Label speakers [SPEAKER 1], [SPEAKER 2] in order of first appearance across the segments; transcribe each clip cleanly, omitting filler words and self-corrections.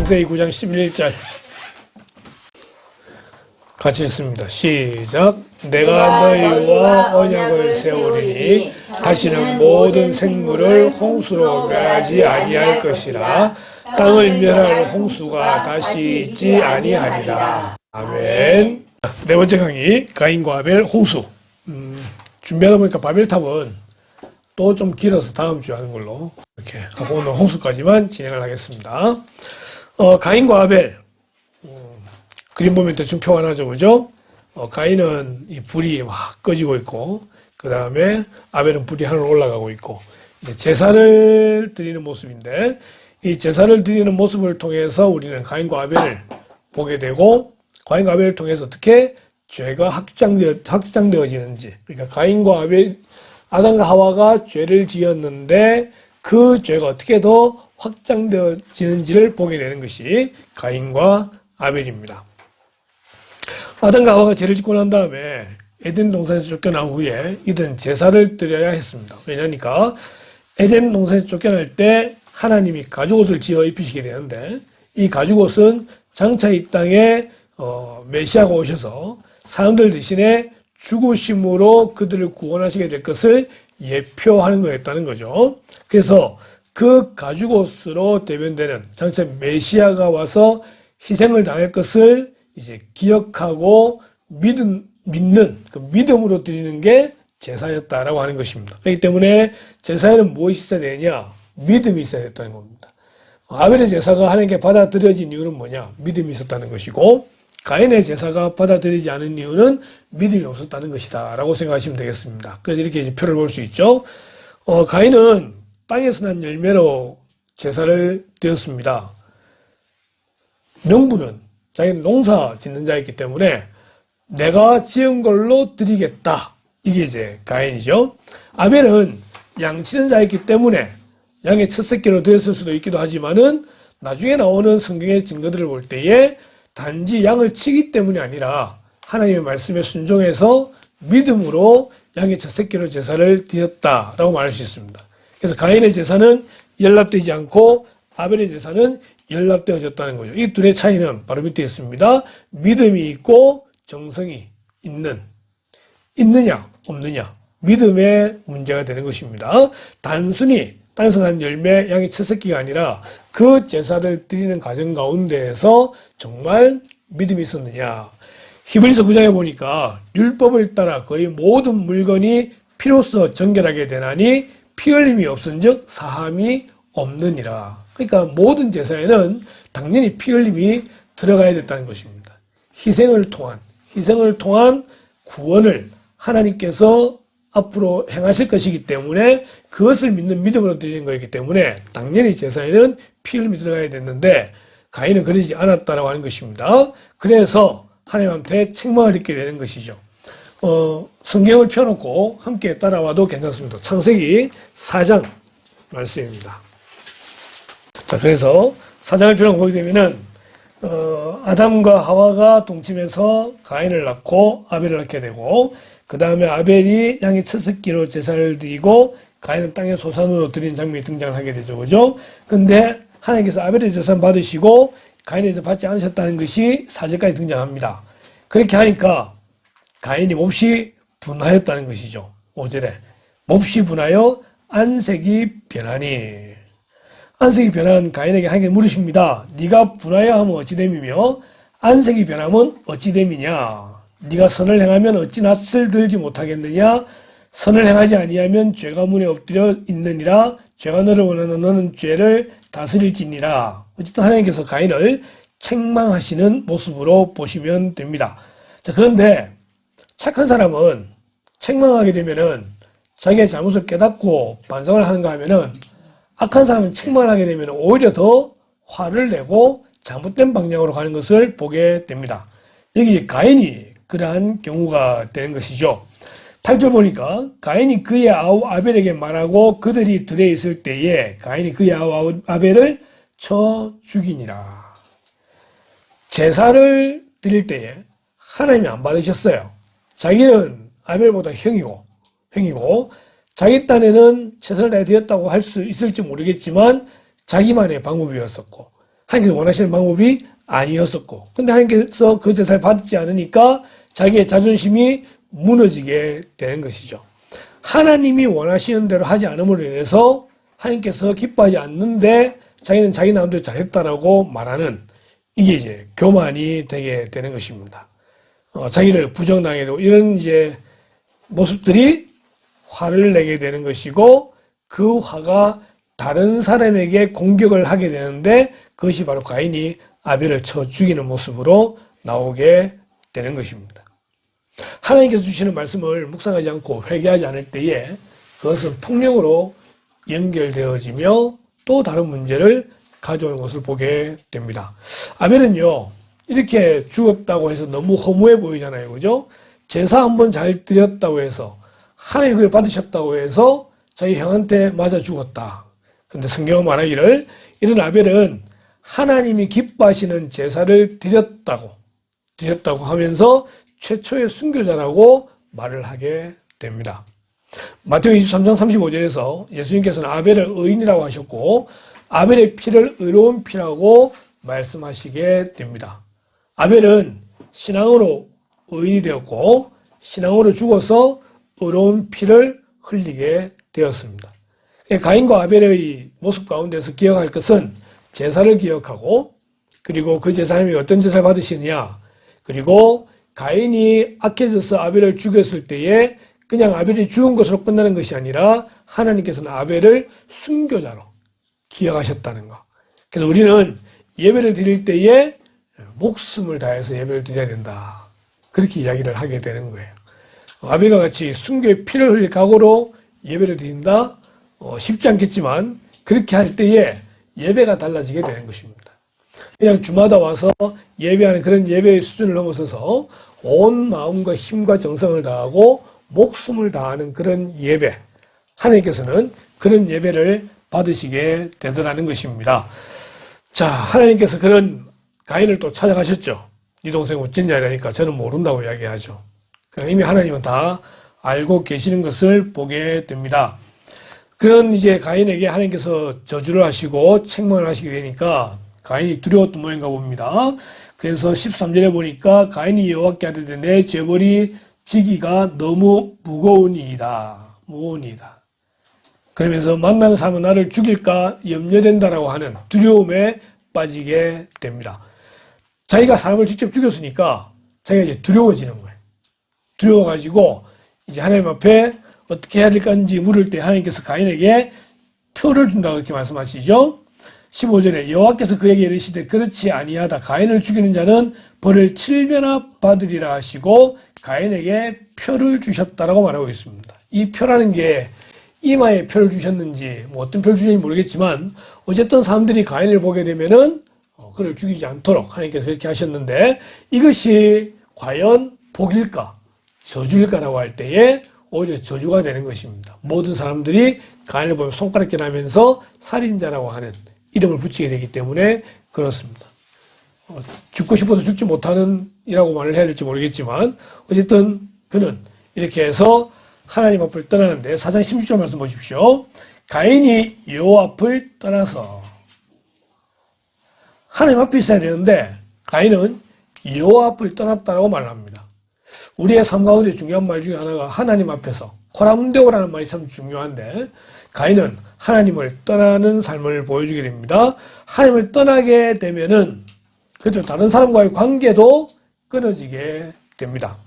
[SPEAKER 1] 창세기 9장 11절 같이 읽습니다. 시작. 내가 너희와 언약을 세우리니 다시는 모든 생물을 홍수로 멸하지 아니할 것이라. 땅을 멸할 홍수가 다시 있지 아니하리라. 아멘. 네 번째 강의, 가인과 아벨 홍수. 준비하다 보니까 바벨탑은 또 좀 길어서 다음 주에 하는 걸로 이렇게 하고 오늘 홍수까지만 진행을 하겠습니다. 가인과 아벨. 그림 보면 대충 표가 나죠, 그죠? 가인은 이 불이 막 꺼지고 있고, 그 다음에 아벨은 불이 하늘로 올라가고 있고, 이제 제사를 드리는 모습인데, 이 제사를 드리는 모습을 통해서 우리는 가인과 아벨을 보게 되고, 가인과 아벨을 통해서 어떻게 죄가 확장되어지는지, 그러니까 가인과 아벨, 아담과 하와가 죄를 지었는데, 그 죄가 어떻게 더 확장되어지는지를 보게 되는 것이 가인과 아벨입니다. 아담과 하와가 죄를 짓고 난 다음에 에덴 동산에서 쫓겨난 후에 이들은 제사를 드려야 했습니다. 왜냐니까 에덴 동산에서 쫓겨날 때 하나님이 가죽옷을 지어 입히시게 되는데, 이 가죽옷은 장차 이 땅에 메시아가 오셔서 사람들 대신에 죽으심으로 그들을 구원하시게 될 것을 예표하는 거였다는 거죠. 그래서 그 가죽옷으로 대변되는 장차 메시아가 와서 희생을 당할 것을 이제 기억하고 믿는 그 믿음으로 드리는 게 제사였다라고 하는 것입니다. 그렇기 때문에 제사에는 무엇이 있어야 되냐? 믿음이 있어야 됐다는 겁니다. 아벨의 제사가 하나님께 받아들여진 이유는 뭐냐? 믿음이 있었다는 것이고, 가인의 제사가 받아들이지 않은 이유는 믿음이 없었다는 것이다 라고 생각하시면 되겠습니다. 그래서 이렇게 이제 표를 볼 수 있죠. 가인은 땅에서 난 열매로 제사를 드렸습니다. 명분은 자기는 농사 짓는 자였기 때문에 내가 지은 걸로 드리겠다. 이게 이제 가인이죠. 아벨은 양 치는 자였기 때문에 양의 첫 새끼로 드렸을 수도 있기도 하지만은 나중에 나오는 성경의 증거들을 볼 때에 단지 양을 치기 때문이 아니라 하나님의 말씀에 순종해서 믿음으로 양의 첫 새끼로 제사를 드렸다라고 말할 수 있습니다. 그래서 가인의 제사는 연락되지 않고 아벨의 제사는 연락되어졌다는 거죠. 이 둘의 차이는 바로 밑에 있습니다. 믿음이 있고 정성이 있느냐 없느냐, 믿음의 문제가 되는 것입니다. 단순히 땅에서 난 열매 양의 첫 새끼가 아니라 그 제사를 드리는 과정 가운데에서 정말 믿음이 있었느냐. 히브리서 9장에 보니까 율법을 따라 거의 모든 물건이 피로써 정결하게 되나니 피 흘림이 없은즉 사함이 없느니라. 그러니까 모든 제사에는 당연히 피 흘림이 들어가야 됐다는 것입니다. 희생을 통한 구원을 하나님께서 앞으로 행하실 것이기 때문에 그것을 믿는 믿음으로 드리는 것이기 때문에 당연히 제사에는 피 흘림이 들어가야 됐는데 가인은 그러지 않았다라고 하는 것입니다. 그래서 하나님한테 책망을 입게 되는 것이죠. 성경을 펴놓고 함께 따라와도 괜찮습니다. 창세기 4장 말씀입니다. 자, 그래서 4장을 펴놓고 보게 되면은 아담과 하와가 동침해서 가인을 낳고 아벨을 낳게 되고, 그 다음에 아벨이 양의 첫 새끼로 제사를 드리고 가인은 땅의 소산으로 드리는 장면이 등장을 하게 되죠. 그죠? 근데 하나님께서 아벨의 제사는 받으시고 가인의 제사 받지 않으셨다는 것이 4절까지 등장합니다. 그렇게 하니까 가인이 몹시 분하였다는 것이죠. 5절에 몹시 분하여 안색이 변하니. 안색이 변한 가인에게 하나님께 물으십니다. 네가 분하여 하면 어찌 됨이며 안색이 변하면 어찌 됨이냐. 네가 선을 행하면 어찌 낯을 들지 못하겠느냐. 선을 행하지 아니하면 죄가 문에 엎드려 있느니라. 죄가 너를 원하는 너는 죄를 다스릴지니라. 어쨌든 하나님께서 가인을 책망하시는 모습으로 보시면 됩니다. 자, 그런데 착한 사람은 책망하게 되면은 자기의 잘못을 깨닫고 반성을 하는가 하면은, 악한 사람은 책망을 하게 되면 오히려 더 화를 내고 잘못된 방향으로 가는 것을 보게 됩니다. 여기 가인이 그러한 경우가 되는 것이죠. 8절 보니까 가인이 그의 아우 아벨에게 말하고 그들이 들에 있을 때에 가인이 그의 아우 아벨을 쳐 죽이니라. 제사를 드릴 때에 하나님이 안 받으셨어요. 자기는 아벨보다 형이고 자기 딴에는 최선을 다해 드렸다고 할 수 있을지 모르겠지만 자기만의 방법이었었고, 하나님께서 원하시는 방법이 아니었었고, 근데 하나님께서 그 제사를 받지 않으니까 자기의 자존심이 무너지게 되는 것이죠. 하나님이 원하시는 대로 하지 않음으로 인해서 하나님께서 기뻐하지 않는데 자기는 자기 나름대로 잘했다라고 말하는, 이게 이제 교만이 되게 되는 것입니다. 자기를 부정당하게 되고, 이런 이제 모습들이 화를 내게 되는 것이고, 그 화가 다른 사람에게 공격을 하게 되는데, 그것이 바로 가인이 아벨을 쳐 죽이는 모습으로 나오게 되는 것입니다. 하나님께서 주시는 말씀을 묵상하지 않고 회개하지 않을 때에 그것은 폭력으로 연결되어지며 또 다른 문제를 가져오는 것을 보게 됩니다. 아벨은요, 이렇게 죽었다고 해서 너무 허무해 보이잖아요. 그죠? 제사 한번 잘 드렸다고 해서, 하나님 그걸 받으셨다고 해서 자기 형한테 맞아 죽었다. 근데 성경은 말하기를, 이런 아벨은 하나님이 기뻐하시는 제사를 드렸다고 하면서 최초의 순교자라고 말을 하게 됩니다. 마태복음 23장 35절에서 예수님께서는 아벨을 의인이라고 하셨고, 아벨의 피를 의로운 피라고 말씀하시게 됩니다. 아벨은 신앙으로 의인이 되었고, 신앙으로 죽어서 의로운 피를 흘리게 되었습니다. 가인과 아벨의 모습 가운데서 기억할 것은 제사를 기억하고, 그리고 그 제사님이 어떤 제사를 받으시느냐, 그리고 가인이 악해져서 아벨을 죽였을 때에 그냥 아벨이 죽은 것으로 끝나는 것이 아니라 하나님께서는 아벨을 순교자로 기억하셨다는 것. 그래서 우리는 예배를 드릴 때에 목숨을 다해서 예배를 드려야 된다. 그렇게 이야기를 하게 되는 거예요. 아벨과 같이 순교의 피를 흘릴 각오로 예배를 드린다? 쉽지 않겠지만 그렇게 할 때에 예배가 달라지게 되는 것입니다. 그냥 주마다 와서 예배하는 그런 예배의 수준을 넘어서서 온 마음과 힘과 정성을 다하고 목숨을 다하는 그런 예배, 하나님께서는 그런 예배를 받으시게 되더라는 것입니다. 자, 하나님께서 그런 가인을 또 찾아가셨죠. 네 동생 어쨌냐 이러니까 저는 모른다고 이야기하죠. 그러니까 이미 하나님은 다 알고 계시는 것을 보게 됩니다. 그런 이제 가인에게 하나님께서 저주를 하시고 책망을 하시게 되니까 가인이 두려웠던 모양인가 봅니다. 그래서 13절에 보니까 가인이 여호와께 아뢰되 내 죄벌이 지기가 너무 무거우니이다. 그러면서 만나는 사람은 나를 죽일까 염려된다라고 하는 두려움에 빠지게 됩니다. 자기가 사람을 직접 죽였으니까 자기가 이제 두려워지는 거예요. 두려워가지고 이제 하나님 앞에 어떻게 해야 될 건지 물을 때 하나님께서 가인에게 표를 준다고 이렇게 말씀하시죠. 15절에 여호와께서 그에게 이르시되 그렇지 아니하다. 가인을 죽이는 자는 벌을 7배나 받으리라 하시고 가인에게 표를 주셨다라고 말하고 있습니다. 이 표라는 게 이마에 표를 주셨는지 뭐 어떤 표를 주셨는지 모르겠지만 어쨌든 사람들이 가인을 보게 되면은 그를 죽이지 않도록 하나님께서 그렇게 하셨는데 이것이 과연 복일까 저주일까라고 할 때에 오히려 저주가 되는 것입니다. 모든 사람들이 가인을 보면 손가락질하면서 살인자라고 하는 이름을 붙이게 되기 때문에 그렇습니다. 죽고 싶어도 죽지 못하는 이라고 말을 해야 될지 모르겠지만 어쨌든 그는 이렇게 해서 하나님 앞을 떠나는데 4장 16절 말씀 보십시오. 가인이 여호와 앞을 떠나서 하나님 앞에 있어야 되는데 가인은 여호와 앞을 떠났다고 말을 합니다. 우리의 삶 가운데 중요한 말 중에 하나가 하나님 앞에서 코람데오라는 말이 참 중요한데 가인은 하나님을 떠나는 삶을 보여주게 됩니다. 하나님을 떠나게 되면은 그래도 다른 사람과의 관계도 끊어지게 됩니다.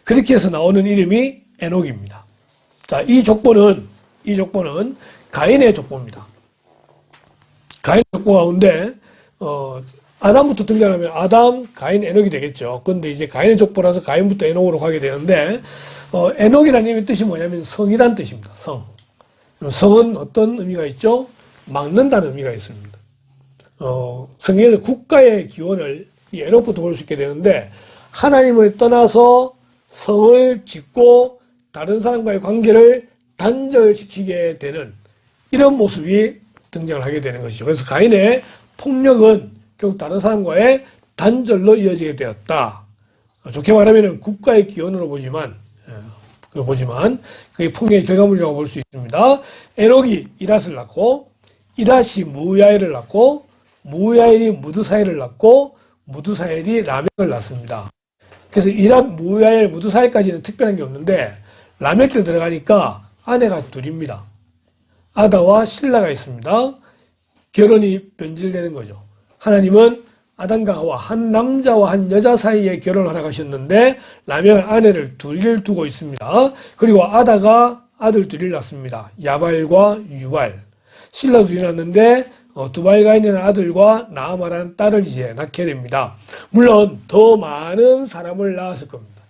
[SPEAKER 1] 그렇게 해서 나오는 이름이 에녹입니다. 자, 이 족보는 가인의 족보입니다. 가인 족보 가운데 아담부터 등장하면 아담, 가인, 에녹이 되겠죠. 그런데 이제 가인의 족보라서 가인부터 에녹으로 가게 되는데 에녹이라는 이름의 뜻이 뭐냐면 성이란 뜻입니다. 성. 성은 어떤 의미가 있죠? 막는다는 의미가 있습니다. 성경에서 국가의 기원을 이 에녹부터 볼 수 있게 되는데 하나님을 떠나서 성을 짓고 다른 사람과의 관계를 단절시키게 되는 이런 모습이 등장을 하게 되는 것이죠. 그래서 가인의 폭력은 결국 다른 사람과의 단절로 이어지게 되었다. 좋게 말하면 국가의 기원으로 보지만 그게 폭력의 결과물이라고 볼 수 있습니다. 에녹이 이랏을 낳고 이랏이 무야엘을 낳고 무야엘이 무드사엘을 낳고 무드사엘이 라멕을 낳습니다. 그래서 무야엘, 무드사엘까지는 특별한 게 없는데 라멕 때 들어가니까 아내가 둘입니다. 아다와 실라가 있습니다. 결혼이 변질되는 거죠. 하나님은 아담과 하와, 한 남자와 한 여자 사이에 결혼을 하라 하셨는데 라멕은 아내를 둘을 두고 있습니다. 그리고 아다가 아들 둘을 낳습니다. 야발과 유발. 실라 둘이 낳는데 두발가인이라는 아들과 나아마라는 딸을 이제 낳게 됩니다. 물론 더 많은 사람을 낳았을 겁니다.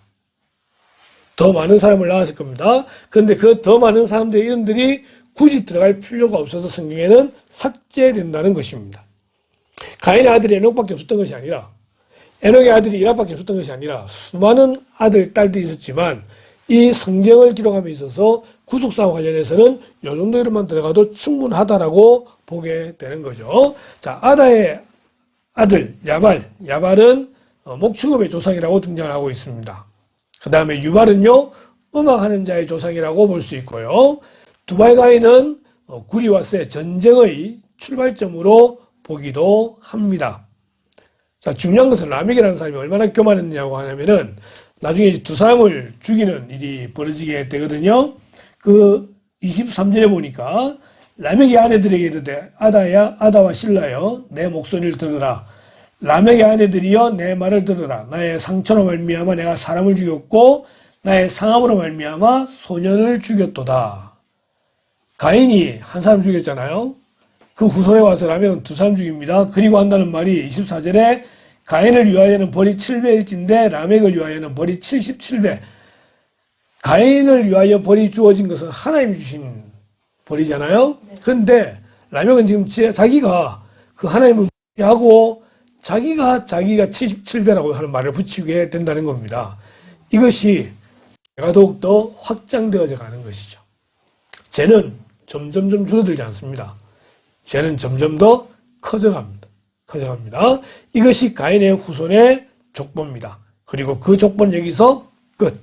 [SPEAKER 1] 더 많은 사람을 낳았을 겁니다. 그런데 그 더 많은 사람들의 이름들이 굳이 들어갈 필요가 없어서 성경에는 삭제된다는 것입니다. 가인의 아들이 에녹밖에 없었던 것이 아니라, 에녹의 아들이 이락밖에 없었던 것이 아니라 수많은 아들, 딸들이 있었지만 이 성경을 기록함에 있어서 구속사와 관련해서는 이 정도 이름만 들어가도 충분하다라고 보게 되는 거죠. 자, 아다의 아들 야발은 목축업의 조상이라고 등장을 하고 있습니다. 그 다음에 유발은요, 음악하는 자의 조상이라고 볼 수 있고요. 두발가인은 구리와 쇠, 전쟁의 출발점으로 보기도 합니다. 자, 중요한 것은 라멕이라는 사람이 얼마나 교만했냐고 하냐면은 나중에 두 사람을 죽이는 일이 벌어지게 되거든요. 그 23절에 보니까 라멕의 아내들에게 이르되 아다와 실라여 내 목소리를 들으라. 라멕의 아내들이여 내 말을 들으라. 나의 상처로 말미암아 내가 사람을 죽였고 나의 상함으로 말미암아 소년을 죽였도다. 가인이 한 사람 죽였잖아요. 그 후손에 와서 라멕은 두 사람 죽입니다. 그리고 한다는 말이 24절에 가인을 위하여는 벌이 7배일진데 라멕을 위하여는 벌이 77배. 가인을 위하여 벌이 주어진 것은 하나님이 주신 벌이잖아요. 그런데 라멕은 지금 자기가 그 하나님을 하고 자기가 77배라고 하는 말을 붙이게 된다는 겁니다. 이것이 내가 더욱더 확장되어져 가는 것이죠. 죄는 점점점 줄어들지 않습니다. 죄는 점점 더 커져갑니다. 이것이 가인의 후손의 족보입니다. 그리고 그 족보는 여기서 끝.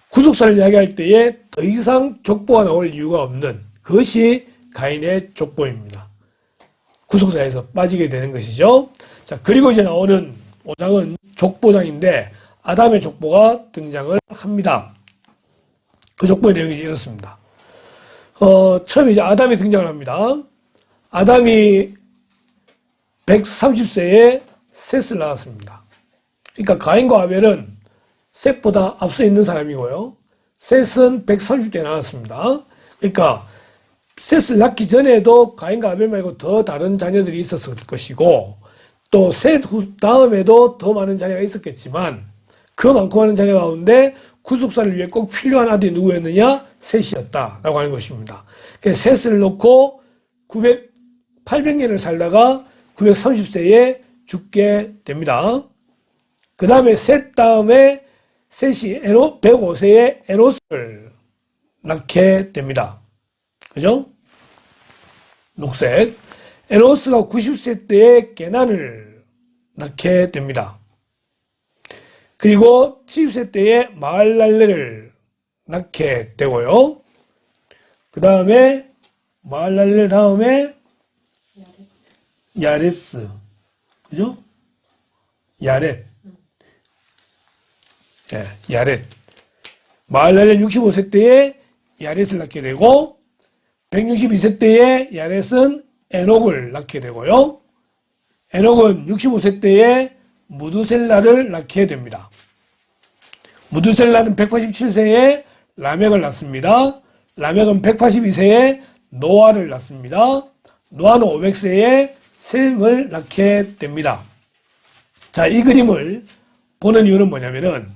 [SPEAKER 1] 구속사를 이야기할 때에 더 이상 족보가 나올 이유가 없는 그것이 가인의 족보입니다. 구속사에서 빠지게 되는 것이죠. 자, 그리고 이제 나오는 5장은 족보장인데 아담의 족보가 등장을 합니다. 그 족보의 내용이 이렇습니다. 처음에 이제 아담이 등장을 합니다. 아담이 130세에 셋을 낳았습니다. 그러니까 가인과 아벨은 셋보다 앞서 있는 사람이고요. 셋은 130대에 낳았습니다. 그러니까 셋을 낳기 전에도 가인과 아벨 말고 더 다른 자녀들이 있었을 것이고 또 셋 다음에도 더 많은 자녀가 있었겠지만 그 많고 많은 자녀 가운데 구속사를 위해 꼭 필요한 아들이 누구였느냐? 셋이었다라고 하는 것입니다. 그래서 셋을 놓고 800년을 살다가 930세에 죽게 됩니다. 그 다음에 셋 다음에 셋이 105세에 에노스를 낳게 됩니다. 그죠? 녹색. 에노스가 90세 때에 게난을 낳게 됩니다. 그리고 70세 때에 마할랄레를 낳게 되고요. 그 다음에 마할랄레 다음에 야레스. 그죠? 야렛. 네, 야렛. 마할랄레 65세 때에 야렛을 낳게 되고 162세 때에 야렛은 에녹을 낳게 되고요. 에녹은 65세 때에 무두셀라를 낳게 됩니다. 무두셀라는 187세에 라멕을 낳습니다. 라멕은 182세에 노아를 낳습니다. 노아는 500세에 셈을 낳게 됩니다. 자, 이 그림을 보는 이유는 뭐냐면은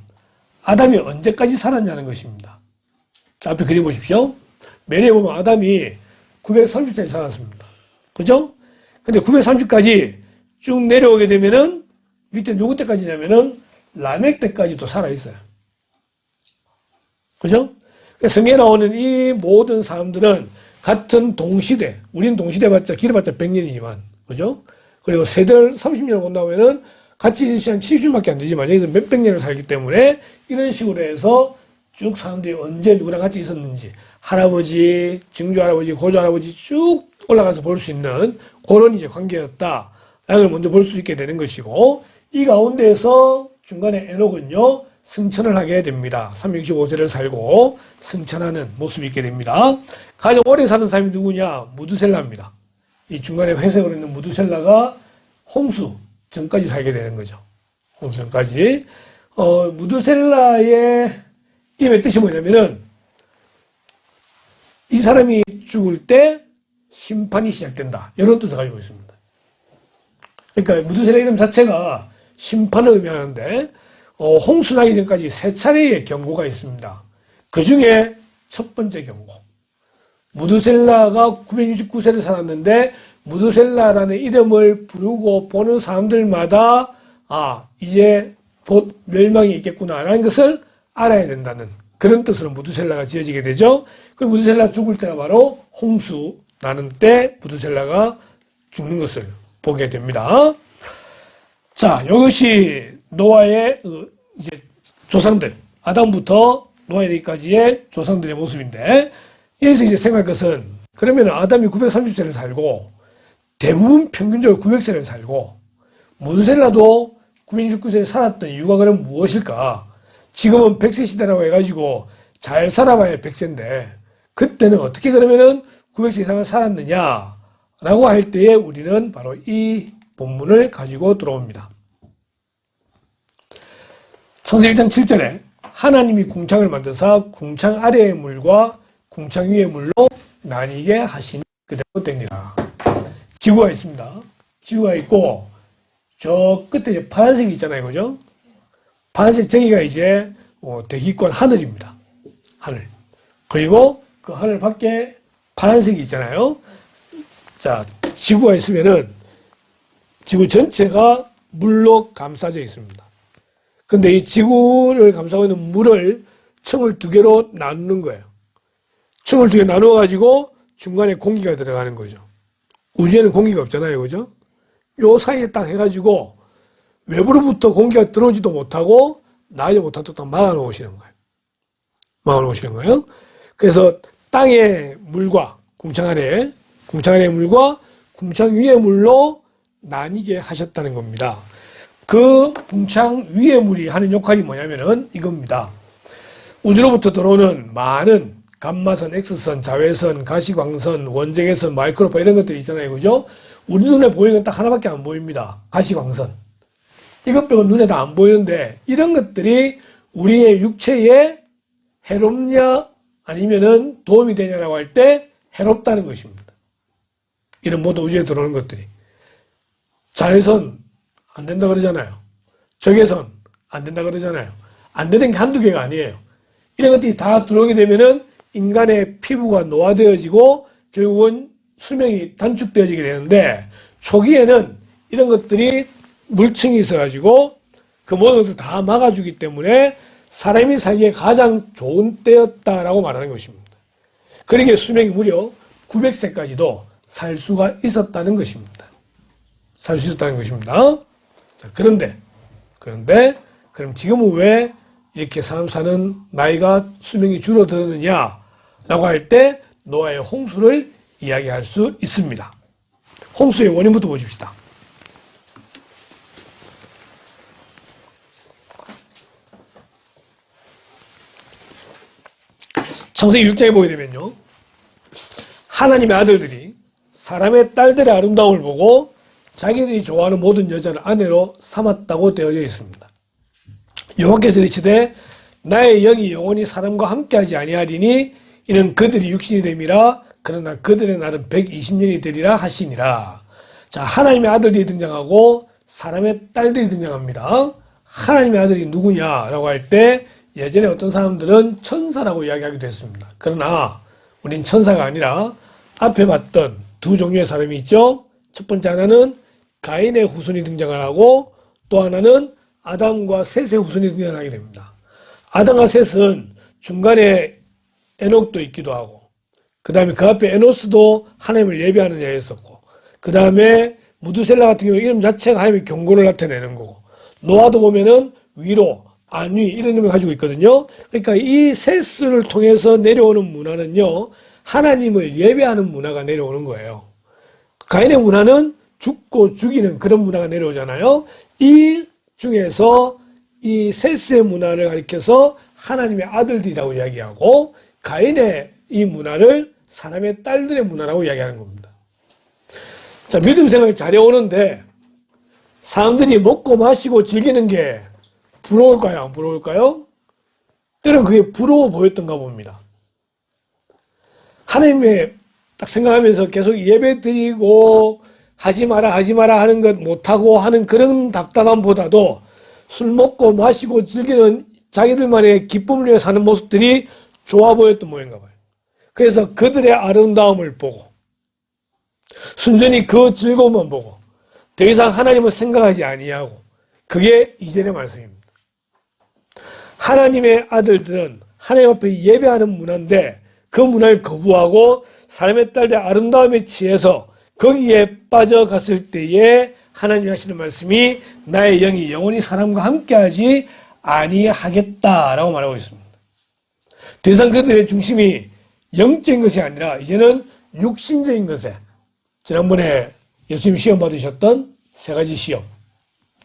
[SPEAKER 1] 아담이 언제까지 살았냐는 것입니다. 자, 앞에 그림 보십시오. 맨 위에 보면 아담이 930세에 살았습니다. 그죠? 근데 930까지 쭉 내려오게 되면은 밑에 누구 때까지냐면은 라멕 때까지도 살아있어요. 그죠? 성경에 나오는 이 모든 사람들은 같은 동시대, 우리는 동시대 봤자, 길어봤자 100년이지만, 그죠? 그리고 세대를 30년을 본다면은 같이 시한 70년밖에 안 되지만 여기서 몇백 년을 살기 때문에 이런 식으로 해서 쭉 사람들이 언제 누구랑 같이 있었는지, 할아버지, 증조할아버지, 고조할아버지 쭉 올라가서 볼 수 있는 그런 이제 관계였다. 라는 걸 먼저 볼 수 있게 되는 것이고, 이 가운데에서 중간에 에녹은요, 승천을 하게 됩니다. 365세를 살고 승천하는 모습이 있게 됩니다. 가장 오래 사는 사람이 누구냐? 무드셀라입니다. 이 중간에 회색으로 있는 무드셀라가 홍수 전까지 살게 되는 거죠. 홍수 전까지. 무드셀라의 이름의 뜻이 뭐냐면은, 이 사람이 죽을 때 심판이 시작된다. 이런 뜻을 가지고 있습니다. 그러니까 무드셀라 이름 자체가 심판을 의미하는데, 홍수 나기 전까지 3차례의 경고가 있습니다. 그 중에 첫 번째 경고. 무드셀라가 969세를 살았는데, 무드셀라라는 이름을 부르고 보는 사람들마다, 이제 곧 멸망이 있겠구나라는 것을 알아야 된다는 그런 뜻으로 무드셀라가 지어지게 되죠. 그리고 무드셀라 죽을 때가 바로 홍수 나는 때 무드셀라가 죽는 것을 보게 됩니다. 자, 이것이 노아의 이제 조상들, 아담부터 노아에까지의 조상들의 모습인데, 여기서 이제 생각할 것은, 그러면 아담이 930세를 살고, 대부분 평균적으로 900세를 살고, 무드셀라도 969세를 살았던 이유가 그럼 무엇일까? 지금은 100세 시대라고 해가지고 잘 살아봐야 100세인데, 그때는 어떻게 그러면은 900세 이상을 살았느냐? 라고 할 때에 우리는 바로 이 본문을 가지고 들어옵니다. 창세기 1장 7절에 하나님이 궁창을 만드사 궁창 아래의 물과 궁창 위의 물로 나뉘게 하시니 그대로 됩니다. 지구가 있습니다. 지구가 있고 저 끝에 이제 파란색이 있잖아요. 그죠? 파란색 저기가 이제 대기권 하늘입니다. 하늘. 그리고 그 하늘 밖에 파란색이 있잖아요. 자, 지구가 있으면은 지구 전체가 물로 감싸져 있습니다. 근데 이 지구를 감싸고 있는 물을 층을 2개로 나누는 거예요. 층을 2개 나누어 가지고 중간에 공기가 들어가는 거죠. 우주에는 공기가 없잖아요. 그죠? 요 사이에 딱 해가지고 외부로부터 공기가 들어오지도 못하고 나오지 못하도록 딱 막아놓으시는 거예요. 막아놓으시는 거예요. 그래서 땅의 물과 궁창 아래의 물과 궁창 위의 물로 나뉘게 하셨다는 겁니다. 그 궁창 위의 물이 하는 역할이 뭐냐면은 이겁니다. 우주로부터 들어오는 많은 감마선, X선, 자외선, 가시광선, 원적외선, 마이크로파 이런 것들이 있잖아요. 그죠? 우리 눈에 보이는 건 딱 하나밖에 안 보입니다. 가시광선. 이것 빼고 눈에 다 안 보이는데 이런 것들이 우리의 육체에 해롭냐 아니면은 도움이 되냐라고 할 때 해롭다는 것입니다. 이런 모두 우주에 들어오는 것들이. 자외선 안 된다 그러잖아요. 적외선 안 된다 그러잖아요. 안 되는 게 한두 개가 아니에요. 이런 것들이 다 들어오게 되면은 인간의 피부가 노화되어지고 결국은 수명이 단축되어지게 되는데 초기에는 이런 것들이 물층이 있어가지고 그 모든 것을 다 막아주기 때문에 사람이 살기에 가장 좋은 때였다라고 말하는 것입니다. 그러기에 수명이 무려 900세까지도 살 수가 있었다는 것입니다. 살 수 있었다는 것입니다. 자, 그런데 그럼 지금은 왜 이렇게 사람 사는 나이가 수명이 줄어드느냐 라고 할 때 노아의 홍수를 이야기할 수 있습니다. 홍수의 원인부터 보십시다. 창세기 6장에 보게 되면요. 하나님의 아들들이 사람의 딸들의 아름다움을 보고 자기들이 좋아하는 모든 여자를 아내로 삼았다고 되어져 있습니다. 여호와께서 이르시되 나의 영이 영원히 사람과 함께하지 아니하리니 이는 그들이 육신이 됨이라 그러나 그들의 날은 120년이 되리라 하시니라. 자, 하나님의 아들들이 등장하고 사람의 딸들이 등장합니다. 하나님의 아들이 누구냐라고 할 때 예전에 어떤 사람들은 천사라고 이야기하기도 했습니다. 그러나 우린 천사가 아니라 앞에 봤던 두 종류의 사람이 있죠. 첫 번째 하나는 가인의 후손이 등장을 하고 또 하나는 아담과 셋의 후손이 등장하게 됩니다. 아담과 셋은 중간에 에녹도 있기도 하고 그 다음에 그 앞에 에노스도 하나님을 예배하는 자였었고 그 다음에 무드셀라 같은 경우 이름 자체가 하나님의 경고를 나타내는 거고 노아도 보면은 위로, 안위 이런 이름을 가지고 있거든요. 그러니까 이 셋을 통해서 내려오는 문화는요. 하나님을 예배하는 문화가 내려오는 거예요. 가인의 문화는 죽고 죽이는 그런 문화가 내려오잖아요. 이 중에서 이 셋의 문화를 가리켜서 하나님의 아들들이라고 이야기하고, 가인의 이 문화를 사람의 딸들의 문화라고 이야기하는 겁니다. 자, 믿음 생활 잘해오는데 사람들이 먹고 마시고 즐기는 게 부러울까요? 안 부러울까요? 때로는 그게 부러워 보였던가 봅니다. 하나님의 딱 생각하면서 계속 예배 드리고 하지 마라 하는 것 못하고 하는 그런 답답함보다도 술 먹고 마시고 즐기는 자기들만의 기쁨을 위해 사는 모습들이 좋아 보였던 모양인가 봐요. 그래서 그들의 아름다움을 보고 순전히 그 즐거움만 보고 더 이상 하나님을 생각하지 아니하고, 그게 이전의 말씀입니다. 하나님의 아들들은 하나님 앞에 예배하는 문화인데 그 문화를 거부하고 사람의 딸들의 아름다움에 취해서 거기에 빠져갔을 때에 하나님이 하시는 말씀이 나의 영이 영원히 사람과 함께하지 아니하겠다라고 말하고 있습니다. 더 이상 그들의 중심이 영적인 것이 아니라 이제는 육신적인 것에, 지난번에 예수님 시험 받으셨던 세 가지 시험,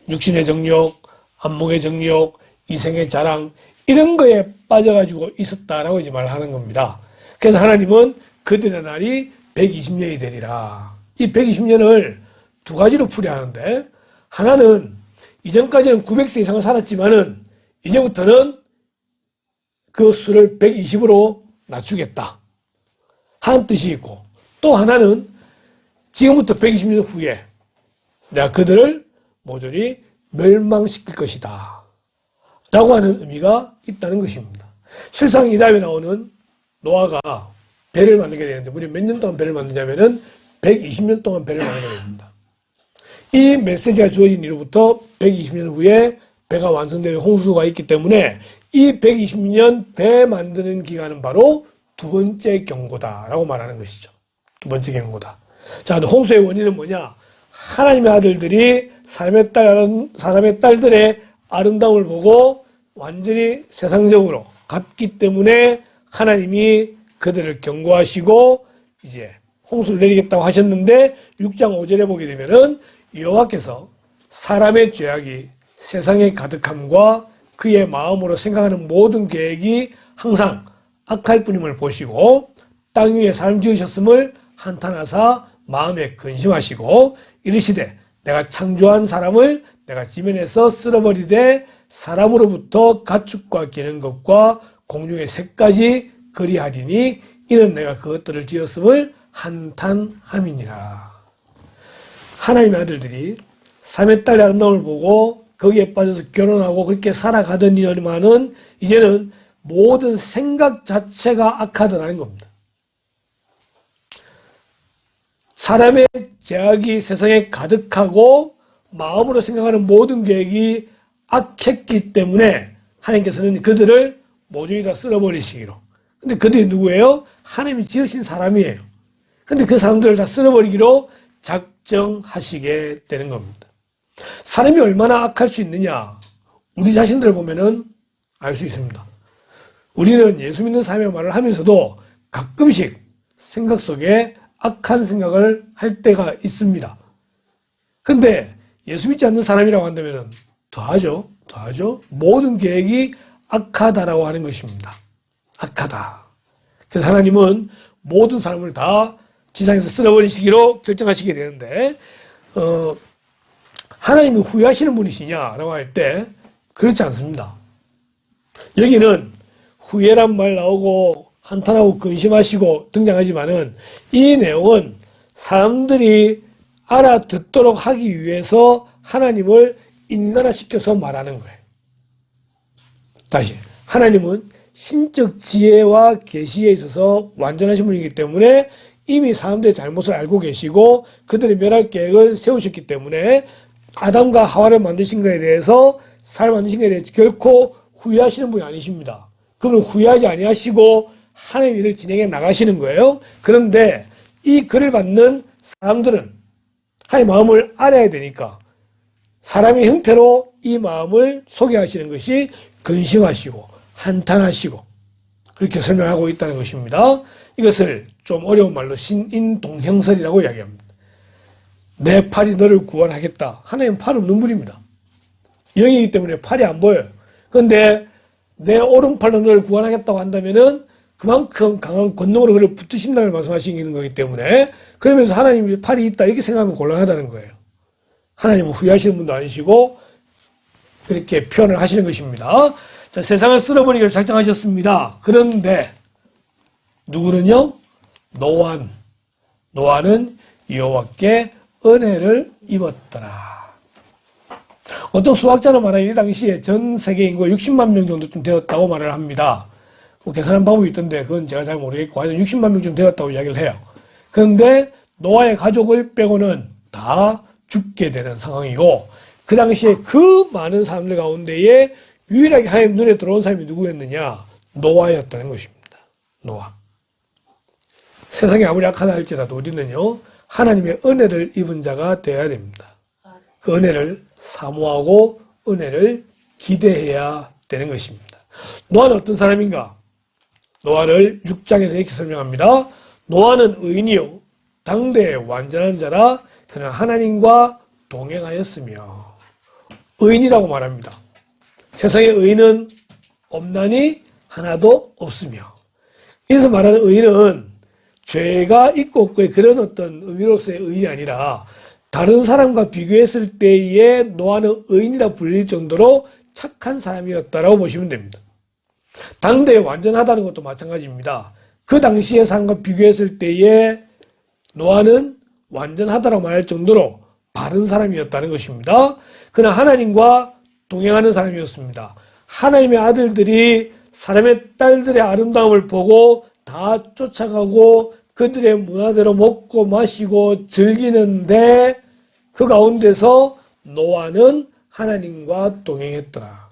[SPEAKER 1] 육신의 정욕, 안목의 정욕, 이생의 자랑, 이런 거에 빠져가지고 있었다라고 이제 말하는 겁니다. 그래서 하나님은 그들의 날이 120년이 되리라. 이 120년을 두 가지로 풀이하는데, 하나는 이전까지는 900세 이상을 살았지만은 이제부터는 그 수를 120으로 낮추겠다 하는 뜻이 있고, 또 하나는 지금부터 120년 후에 내가 그들을 모조리 멸망시킬 것이다 라고 하는 의미가 있다는 것입니다. 실상 이 다음에 나오는 노아가 배를 만들게 되는데, 우리 몇 년 동안 배를 만드냐면은 120년 동안 배를 만들게 됩니다. 이 메시지가 주어진 이후부터 120년 후에 배가 완성되는 홍수가 있기 때문에 이 120년 배 만드는 기간은 바로 두 번째 경고다라고 말하는 것이죠. 두 번째 경고다. 자, 홍수의 원인은 뭐냐? 하나님의 아들들이 사람의 딸들의 아름다움을 보고 완전히 세상적으로 갔기 때문에 하나님이 그들을 경고하시고 이제 홍수를 내리겠다고 하셨는데, 6장 5절에 보게 되면은 여호와께서 사람의 죄악이 세상에 가득함과 그의 마음으로 생각하는 모든 계획이 항상 악할 뿐임을 보시고 땅 위에 사람 지으셨음을 한탄하사 마음에 근심하시고 이르시되 내가 창조한 사람을 내가 지면에서 쓸어버리되 사람으로부터 가축과 기는 것과 공중의 새까지 그리하리니 이는 내가 그것들을 지었음을 한탄함이니라. 하나님의 아들들이 삶의 딸의 아름다움을 보고 거기에 빠져서 결혼하고 그렇게 살아가더니만은 이제는 모든 생각 자체가 악하더라는 겁니다. 사람의 죄악이 세상에 가득하고 마음으로 생각하는 모든 계획이 악했기 때문에 하나님께서는 그들을 모조리 다 쓸어버리시기로. 근데 그들이 누구예요? 하나님이 지으신 사람이에요. 근데 그 사람들을 다 쓸어버리기로 작정하시게 되는 겁니다. 사람이 얼마나 악할 수 있느냐? 우리 자신들을 보면은 알 수 있습니다. 우리는 예수 믿는 사람의 말을 하면서도 가끔씩 생각 속에 악한 생각을 할 때가 있습니다. 근데 예수 믿지 않는 사람이라고 한다면 더하죠. 모든 계획이 악하다라고 하는 것입니다. 악하다. 그래서 하나님은 모든 사람을 다 지상에서 쓸어버리시기로 결정하시게 되는데, 하나님이 후회하시는 분이시냐라고 할 때 그렇지 않습니다. 여기는 후회란 말 나오고 한탄하고 근심하시고 등장하지만은 이 내용은 사람들이 알아듣도록 하기 위해서 하나님을 인간화시켜서 말하는 거예요. 다시, 하나님은 신적 지혜와 계시에 있어서 완전하신 분이기 때문에 이미 사람들의 잘못을 알고 계시고 그들의 멸할 계획을 세우셨기 때문에 아담과 하와를 만드신 것에 대해서 사람을 만드신 것에 대해서 결코 후회하시는 분이 아니십니다. 그분은 후회하지 아니하시고 하나님의 일을 진행해 나가시는 거예요. 그런데 이 글을 받는 사람들은 하나님의 마음을 알아야 되니까 사람의 형태로 이 마음을 소개하시는 것이 근심하시고 한탄하시고 그렇게 설명하고 있다는 것입니다. 이것을 좀 어려운 말로 신인동형설이라고 이야기합니다. 내 팔이 너를 구원하겠다. 하나님은 팔 없는 분입니다. 영이기 때문에 팔이 안 보여요. 그런데 내 오른팔로 너를 구원하겠다고 한다면은 그만큼 강한 권능으로 그를 붙드신다는 말씀하시는 거기 때문에, 그러면서 하나님이 팔이 있다 이렇게 생각하면 곤란하다는 거예요. 하나님은 후회하시는 분도 아니시고 그렇게 표현을 하시는 것입니다. 자, 세상을 쓸어버리기를 작정하셨습니다. 그런데 누구는요? 노아는 여호와께 은혜를 입었더라. 어떤 수학자는 말하기를 이 당시에 전 세계 인구가 60만 명 정도쯤 되었다고 말을 합니다. 뭐 계산하는 방법이 있던데 그건 제가 잘 모르겠고 하여튼 60만 명쯤 되었다고 이야기를 해요. 그런데 노아의 가족을 빼고는 다 죽게 되는 상황이고, 그 당시에 그 많은 사람들 가운데에 유일하게 하나님 눈에 들어온 사람이 누구였느냐? 노아였다는 것입니다. 노아. 세상이 아무리 악하다 할지라도 우리는요, 하나님의 은혜를 입은 자가 되어야 됩니다. 그 은혜를 사모하고 은혜를 기대해야 되는 것입니다. 노아는 어떤 사람인가? 노아를 6장에서 이렇게 설명합니다. 노아는 의인이요 당대의 완전한 자라 그는 하나님과 동행하였으며. 의인이라고 말합니다. 세상에 의인은 없나니 하나도 없으며. 여기서 말하는 의인은 죄가 있고 없고의 그런 어떤 의미로서의 의인이 아니라 다른 사람과 비교했을 때에 노아는 의인이라 불릴 정도로 착한 사람이었다라고 보시면 됩니다. 당대에 완전하다는 것도 마찬가지입니다. 그 당시의 사람과 비교했을 때에 노아는 완전하다라고 말할 정도로 바른 사람이었다는 것입니다. 그러나 하나님과 동행하는 사람이었습니다. 하나님의 아들들이 사람의 딸들의 아름다움을 보고 다 쫓아가고 그들의 문화대로 먹고 마시고 즐기는데 그 가운데서 노아는 하나님과 동행했더라.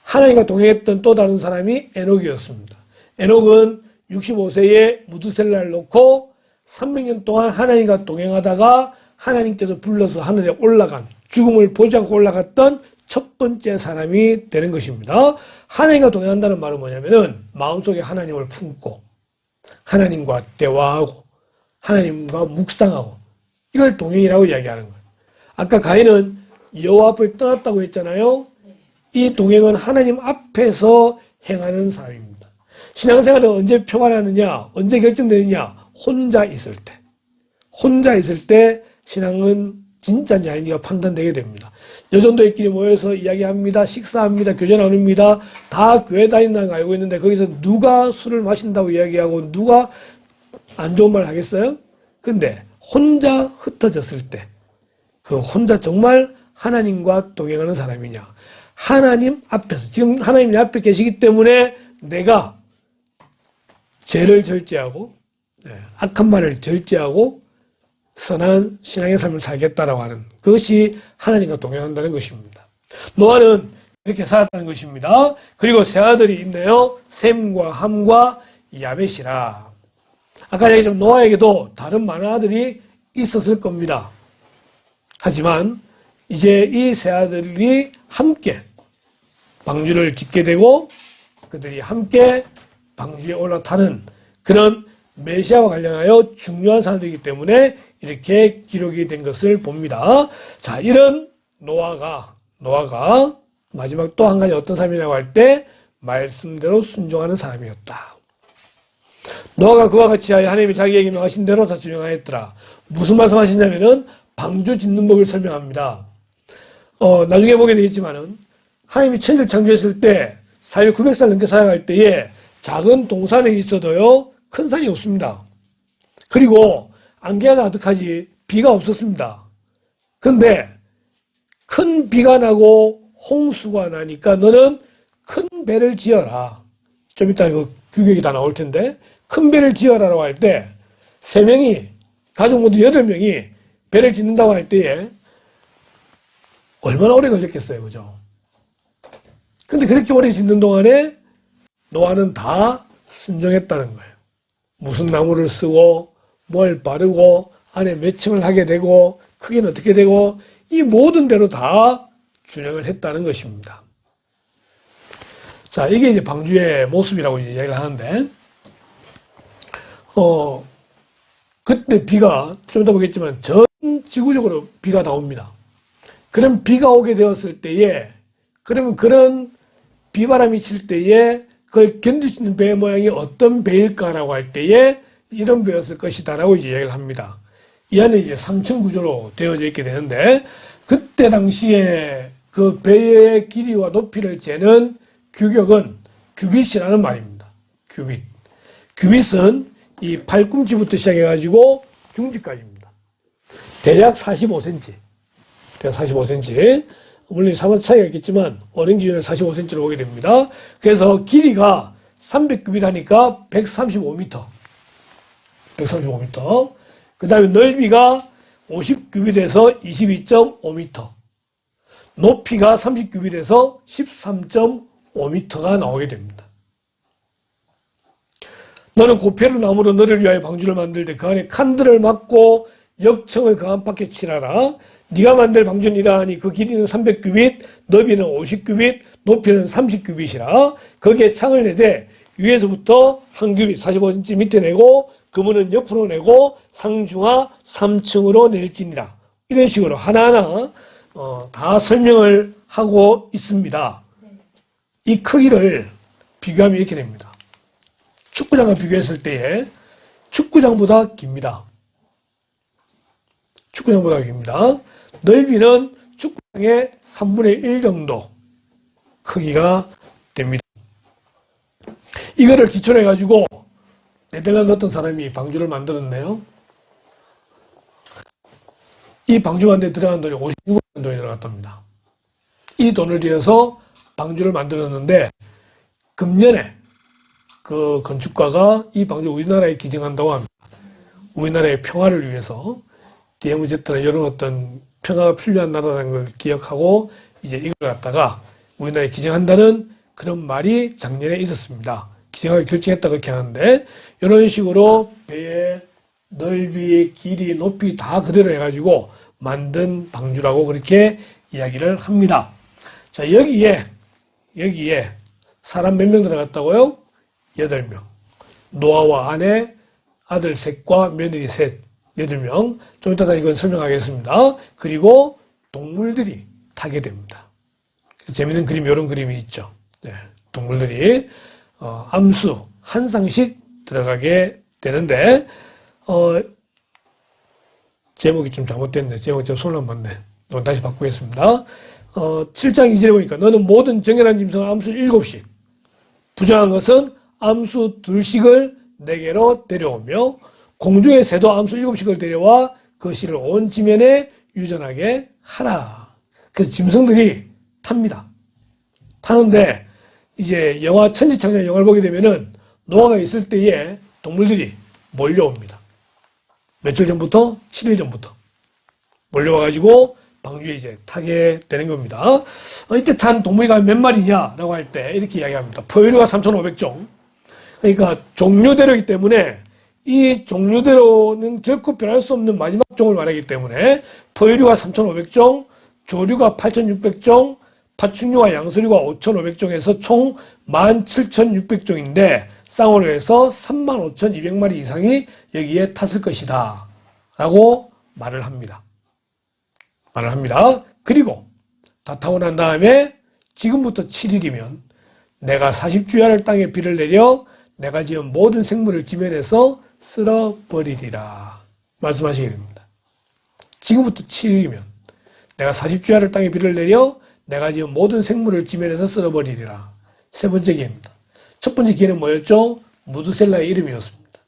[SPEAKER 1] 하나님과 동행했던 또 다른 사람이 에녹이었습니다. 에녹은 65세에 무드셀라를 놓고 300년 동안 하나님과 동행하다가 하나님께서 불러서 하늘에 올라간, 죽음을 보지 않고 올라갔던 첫 번째 사람이 되는 것입니다. 하나님과 동행한다는 말은 뭐냐면은 마음속에 하나님을 품고 하나님과 대화하고 하나님과 묵상하고 이걸 동행이라고 이야기하는 거예요. 아까 가인은 여호와 앞을 떠났다고 했잖아요. 이 동행은 하나님 앞에서 행하는 사람입니다. 신앙생활은 언제 표가 나느냐, 언제 결정되느냐? 혼자 있을 때. 혼자 있을 때 신앙은 진짜인지 아닌지가 판단되게 됩니다. 여전도의끼리 모여서 이야기합니다. 식사합니다. 교제 나눕니다. 다 교회 다닌다는 거 알고 있는데 거기서 누가 술을 마신다고 이야기하고 누가 안 좋은 말 하겠어요? 근데 혼자 흩어졌을 때 그 혼자 정말 하나님과 동행하는 사람이냐? 하나님 앞에서, 지금 하나님 내 앞에 계시기 때문에 내가 죄를 절제하고 악한 말을 절제하고 선한 신앙의 삶을 살겠다라고 하는 그것이 하나님과 동행한다는 것입니다. 노아는 이렇게 살았다는 것입니다. 그리고 세 아들이 있네요. 셈과 함과 야벳이라. 아까 얘기했지만 노아에게도 다른 많은 아들이 있었을 겁니다. 하지만 이제 이 세 아들이 함께 방주를 짓게 되고 그들이 함께 방주에 올라타는 그런 메시아와 관련하여 중요한 사람들이기 때문에 이렇게 기록이 된 것을 봅니다. 자, 이런 노아가 마지막 또 한 가지 어떤 사람이라고 할 때 말씀대로 순종하는 사람이었다. 노아가 그와 같이 하여 하나님이 자기에게 명하신 대로 다 준행하였더라. 무슨 말씀하시냐면은 방주 짓는 법을 설명합니다. 나중에 보게 되겠지만은 하나님이 천지를 창조했을 때 4,900살 넘게 살아갈 때에 작은 동산에 있어도요 큰 산이 없습니다. 그리고 안개가 가득하지 비가 없었습니다. 그런데 큰 비가 나고 홍수가 나니까 너는 큰 배를 지어라. 좀 이따 이거 규격이 다 나올 텐데 큰 배를 지어라라고 할 때 3명이 가족 모두 8명이 배를 짓는다고 할 때에 얼마나 오래 걸렸겠어요, 그죠? 근데 그렇게 오래 짓는 동안에 노아는 다 순종했다는 거예요. 무슨 나무를 쓰고 뭘 바르고 안에 몇 층을 하게 되고 크기는 어떻게 되고 이 모든 대로 다 준행을 했다는 것입니다. 자, 이게 이제 방주의 모습이라고 이제 이야기를 하는데 그때 비가 좀 이따 보겠지만 전 지구적으로 비가 다 옵니다. 그럼 비가 오게 되었을 때에, 그러면 그런 비바람이 칠 때에 그걸 견딜 수 있는 배 모양이 어떤 배일까라고 할 때에 이런 배였을 것이다라고 이제 이야기를 합니다. 이 안에 이제 3층 구조로 되어져 있게 되는데, 그때 당시에 그 배의 길이와 높이를 재는 규격은 규빗이라는 말입니다. 규빗. 규빗은 이 팔꿈치부터 시작해가지고 중지까지입니다. 대략 45cm. 대략 45cm. 물론 사뭇 차이가 있겠지만 어린 기준에 45cm로 오게 됩니다. 그래서 길이가 300규빗 하니까 135m. 135m. 그 다음에 넓이가 50규빗에서 22.5m. 높이가 30규빗에서 13.5m가 나오게 됩니다. 너는 고페루 나무로 너를 위하여 방주를 만들 때 그 안에 칸들을 막고 역청을 그 안팎에 칠하라. 네가 만들 방주는 이러하니 그 길이는 300규빗, 넓이는 50규빗, 높이는 30규빗이라. 거기에 창을 내되 위에서부터 한 규빗 45cm 밑에 내고 그물은 옆으로 내고 상중하 3층으로 낼지니라. 이런 식으로 하나하나 다 설명을 하고 있습니다. 이 크기를 비교하면 이렇게 됩니다. 축구장과 비교했을 때에 축구장보다 깁니다. 축구장보다 깁니다. 넓이는 축구장의 3분의 1 정도 크기가 됩니다. 이거를 기초로 해가지고 네덜란드 어떤 사람이 방주를 만들었네요. 이 방주 만드는 데 들어간 돈이 56억 돈이 들어갔답니다. 이 돈을 들여서 방주를 만들었는데 금년에 그 건축가가 이 방주 우리나라에 기증한다고 합니다. 우리나라의 평화를 위해서 DMZ나 이런 어떤 평화가 필요한 나라라는 걸 기억하고 이제 이걸 갖다가 우리나라에 기증한다는 그런 말이 작년에 있었습니다. 기증하기 결정했다 그렇게 하는데 이런 식으로 배의 넓이, 길이, 높이 다 그대로 해가지고 만든 방주라고 그렇게 이야기를 합니다. 자, 여기에 사람 몇 명 들어갔다고요? 8명. 노아와 아내, 아들 셋과 며느리 셋, 8명. 좀 이따 이건 설명하겠습니다. 그리고 동물들이 타게 됩니다. 재밌는 그림, 이런 그림이 있죠. 네, 동물들이 암수 한 쌍씩 들어가게 되는데 제목이 좀 잘못됐네. 제목이 좀 손을 맞네. 이건 다시 바꾸겠습니다. 7장 2절에 보니까 너는 모든 정결한 짐승을 암수 7씩, 부정한 것은 암수 2씩을 내게로 데려오며 공중의 새도 암수 7씩을 데려와 그 씨를 온 지면에 유전하게 하라. 그래서 짐승들이 탑니다. 타는데 이제 영화 천지창조 영화를 보게 되면은 노아가 있을 때에 동물들이 몰려옵니다. 며칠 전부터? 7일 전부터 몰려와가지고 방주에 이제 타게 되는 겁니다. 이때 탄 동물이 몇 마리냐라고 할 때 이렇게 이야기합니다. 포유류가 3,500종. 그러니까 종류대로이기 때문에 이 종류대로는 결코 변할 수 없는 마지막 종을 말하기 때문에 포유류가 3,500종, 조류가 8,600종, 파충류와 양서류가 5,500종에서 총 17,600종인데 쌍으로 해서 35,200마리 이상이 여기에 탔을 것이다 라고 말을 합니다. 그리고 다 타고 난 다음에 지금부터 7일이면 내가 40주야를 땅에 비를 내려 내가 지은 모든 생물을 지면에서 쓸어버리리라 말씀하시게 됩니다. 지금부터 7일이면 내가 40주야를 땅에 비를 내려 내가 지은 모든 생물을 지면에서 쓸어버리리라. 세 번째 기회입니다. 첫 번째 기회는 뭐였죠? 무드셀라의 이름이었습니다.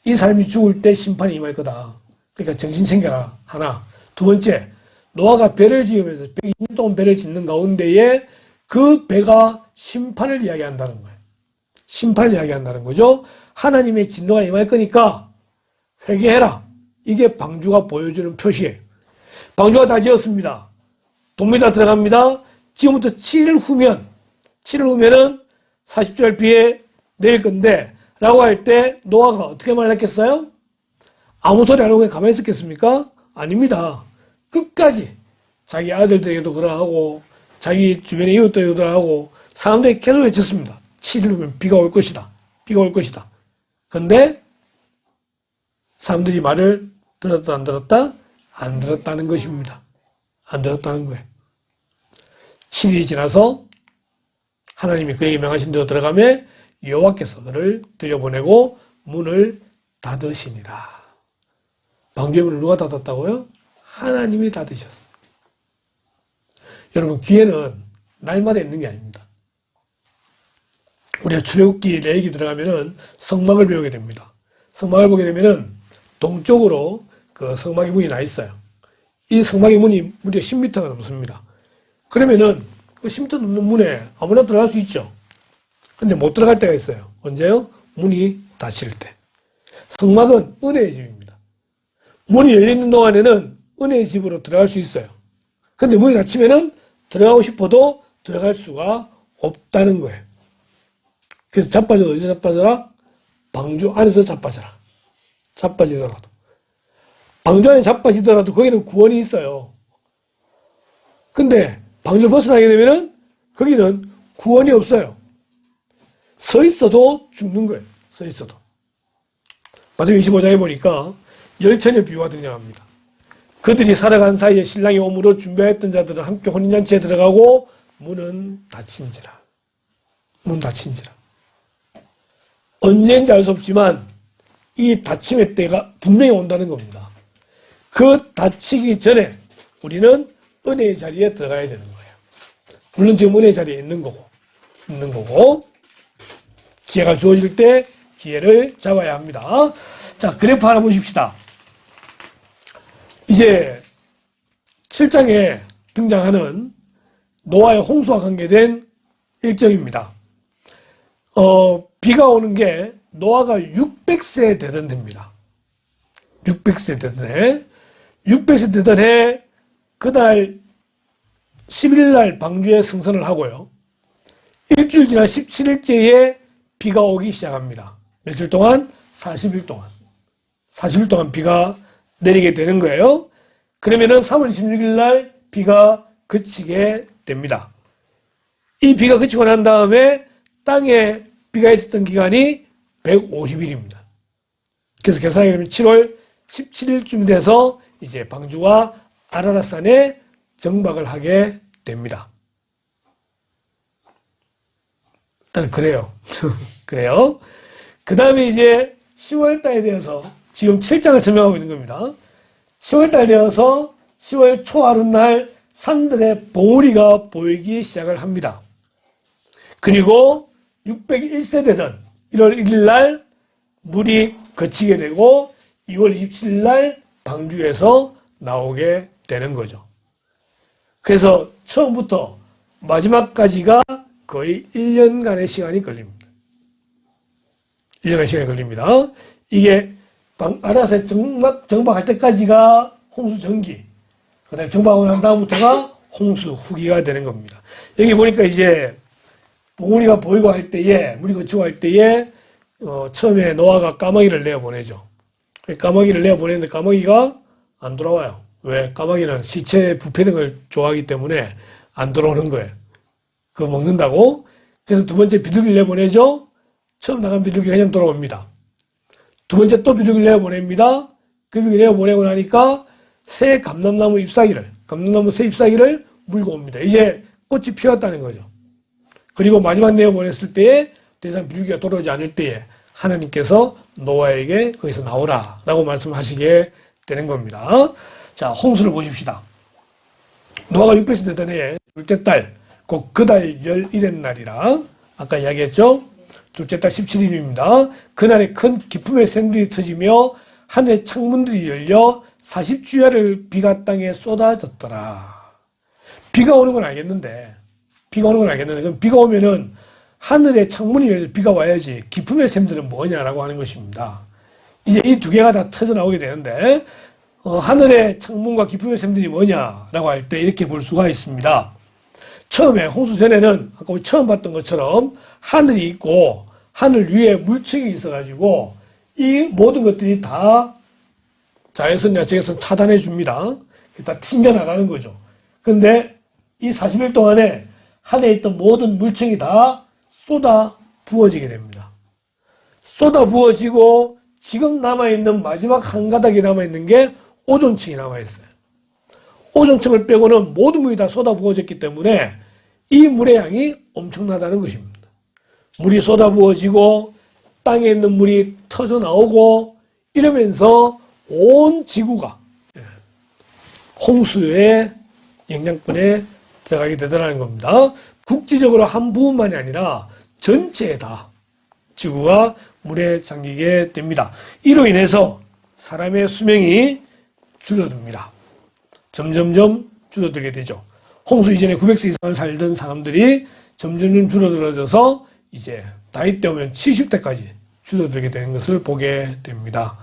[SPEAKER 1] 이 사람이 죽을 때 심판이 임할 거다. 그러니까 정신 챙겨라. 하나. 두 번째, 노아가 배를 지으면서 120년 동안 배를 짓는 가운데에 그 배가 심판을 이야기한다는 거예요. 심판을 이야기한다는 거죠. 하나님의 진노가 임할 거니까 회개해라. 이게 방주가 보여주는 표시예요. 방주가 다 지었습니다. 동물이 다 들어갑니다. 지금부터 7일 후면은 40주일 비에 내릴 건데 라고 할 때 노아가 어떻게 말했겠어요? 아무 소리 안 하고 가만히 있었겠습니까? 아닙니다. 끝까지 자기 아들들에게도 그러하고 자기 주변의 이웃들에게도 그러하고 사람들이 계속 외쳤습니다. 7일 후면 비가 올 것이다. 비가 올 것이다. 그런데 사람들이 말을 들었다 안 들었다? 안 들었다는 것입니다. 안 들었다는 거예요. 7일이 지나서 하나님이 그에게 명하신 대로 들어가며 여호와께서 그를 들여보내고 문을 닫으시니라. 방주의 문을 누가 닫았다고요? 하나님이 닫으셨어요. 여러분, 기회는 날마다 있는 게 아닙니다. 우리가 출애굽기 레위기 들어가면은 성막을 배우게 됩니다. 성막을 보게 되면은 동쪽으로 그 성막의 문이 나 있어요. 이 성막의 문이 무려 10m가 넘습니다. 그러면은 그 10m 넘는 문에 아무나 들어갈 수 있죠. 근데 못 들어갈 때가 있어요. 언제요? 문이 닫힐 때. 성막은 은혜의 집입니다. 문이 열리는 동안에는 은혜의 집으로 들어갈 수 있어요. 근데 문이 닫히면은 들어가고 싶어도 들어갈 수가 없다는 거예요. 그래서 자빠져도 어디서 자빠져라? 방주 안에서 자빠져라. 자빠지더라도. 방주 안에 자빠지더라도 거기는 구원이 있어요. 근데 방주를 벗어나게 되면은 거기는 구원이 없어요. 서 있어도 죽는 거예요. 서 있어도. 마태복음 25장에 보니까 열처녀 비유가 등장합니다. 그들이 살아간 사이에 신랑이 오므로 준비했던 자들은 함께 혼인잔치에 들어가고 문은 닫힌지라. 문 닫힌지라. 언제인지 알 수 없지만 이 닫힘의 때가 분명히 온다는 겁니다. 그 닫히기 전에 우리는 은혜의 자리에 들어가야 되는 거예요. 물론 지금 은혜의 자리에 있는 거고 기회가 주어질 때 기회를 잡아야 합니다. 자, 그래프 하나 보십시다. 이제 7장에 등장하는 노아의 홍수와 관계된 일정입니다. 비가 오는 게 노아가 600세 되던 해입니다. 600세 되던 해. 600세 되던 해, 그날 11일 방주에 승선을 하고요. 일주일 지난 17일째에 비가 오기 시작합니다. 며칠 동안? 40일 동안. 40일 동안 비가 내리게 되는 거예요. 그러면은 3월 26일 날 비가 그치게 됩니다. 이 비가 그치고 난 다음에 땅에 비가 있었던 기간이 150일입니다. 그래서 계산하게 되면 7월 17일쯤 돼서 이제 방주가 아라랏산에 정박을 하게 됩니다. 일단 그래요. 그래요. 그 다음에 이제 10월 달에 되어서 지금 7장을 설명하고 있는 겁니다. 10월 달 되어서 10월 초하룻날 산들의 봉우리가 보이기 시작을 합니다. 그리고 601세 되던 1월 1일 날 물이 그치게 되고 2월 27일 날 방주에서 나오게 되는 거죠. 그래서 처음부터 마지막까지가 거의 1년간의 시간이 걸립니다. 1년간의 시간이 걸립니다. 이게 아라삿에 정박할 때까지가 홍수 전기, 그 다음에 정박하고 난 다음부터가 홍수 후기가 되는 겁니다. 여기 보니까 이제 봉우리가 보이고 할 때에, 물이 거치고 할 때에, 처음에 노아가 까마귀를 내어보내죠. 까마귀를 내어보내는데 까마귀가 안 돌아와요. 왜? 까마귀는 시체 부패된 걸 좋아하기 때문에 안 돌아오는 거예요. 그거 먹는다고. 그래서 두 번째 비둘기를 내보내죠. 처음 나간 비둘기가 그냥 돌아옵니다. 두 번째 또 비둘기를 내보냅니다. 그 비둘기 내보내고 나니까 새 감람나무 새 잎사귀를 물고 옵니다. 이제 꽃이 피었다는 거죠. 그리고 마지막 내보냈을 때에 더 이상 비둘기가 돌아오지 않을 때에 하나님께서 노아에게 거기서 나오라 라고 말씀하시게 되는 겁니다. 자, 홍수를 보십시다. 노아가 600세 되던 해에 둘째 달, 곧 그 달 11의 날이라 아까 이야기했죠. 둘째 달 17일입니다. 그날에 큰 기품의 샘들이 터지며 하늘의 창문들이 열려 40주야를 비가 땅에 쏟아졌더라. 비가 오는 건 알겠는데 그럼 비가 오면은 하늘의 창문이 열려서 비가 와야지 기품의 샘들은 뭐냐라고 하는 것입니다. 이제 이 두 개가 다 터져 나오게 되는데 하늘의 창문과 기품의 샘들이 뭐냐라고 할 때 이렇게 볼 수가 있습니다. 처음에 홍수 전에는 아까 우리 처음 봤던 것처럼 하늘이 있고 하늘 위에 물층이 있어가지고 이 모든 것들이 다 자외선 야채에서 차단해 줍니다. 다 튕겨나가는 거죠. 근데 이 40일 동안에 하늘에 있던 모든 물층이 다 쏟아 부어지게 됩니다. 쏟아 부어지고 지금 남아있는 마지막 한 가닥이 남아있는 게 오존층이 남아있어요. 오존층을 빼고는 모든 물이 다 쏟아부어졌기 때문에 이 물의 양이 엄청나다는 것입니다. 물이 쏟아부어지고 땅에 있는 물이 터져 나오고 이러면서 온 지구가 홍수의 영향권에 들어가게 되더라는 겁니다. 국지적으로 한 부분만이 아니라 전체에 다 지구가 물에 잠기게 됩니다. 이로 인해서 사람의 수명이 줄어듭니다. 점점점 줄어들게 되죠. 홍수 이전에 900세 이상 살던 사람들이 점점 줄어들어져서 이제 나이 때 오면 70대까지 줄어들게 되는 것을 보게 됩니다.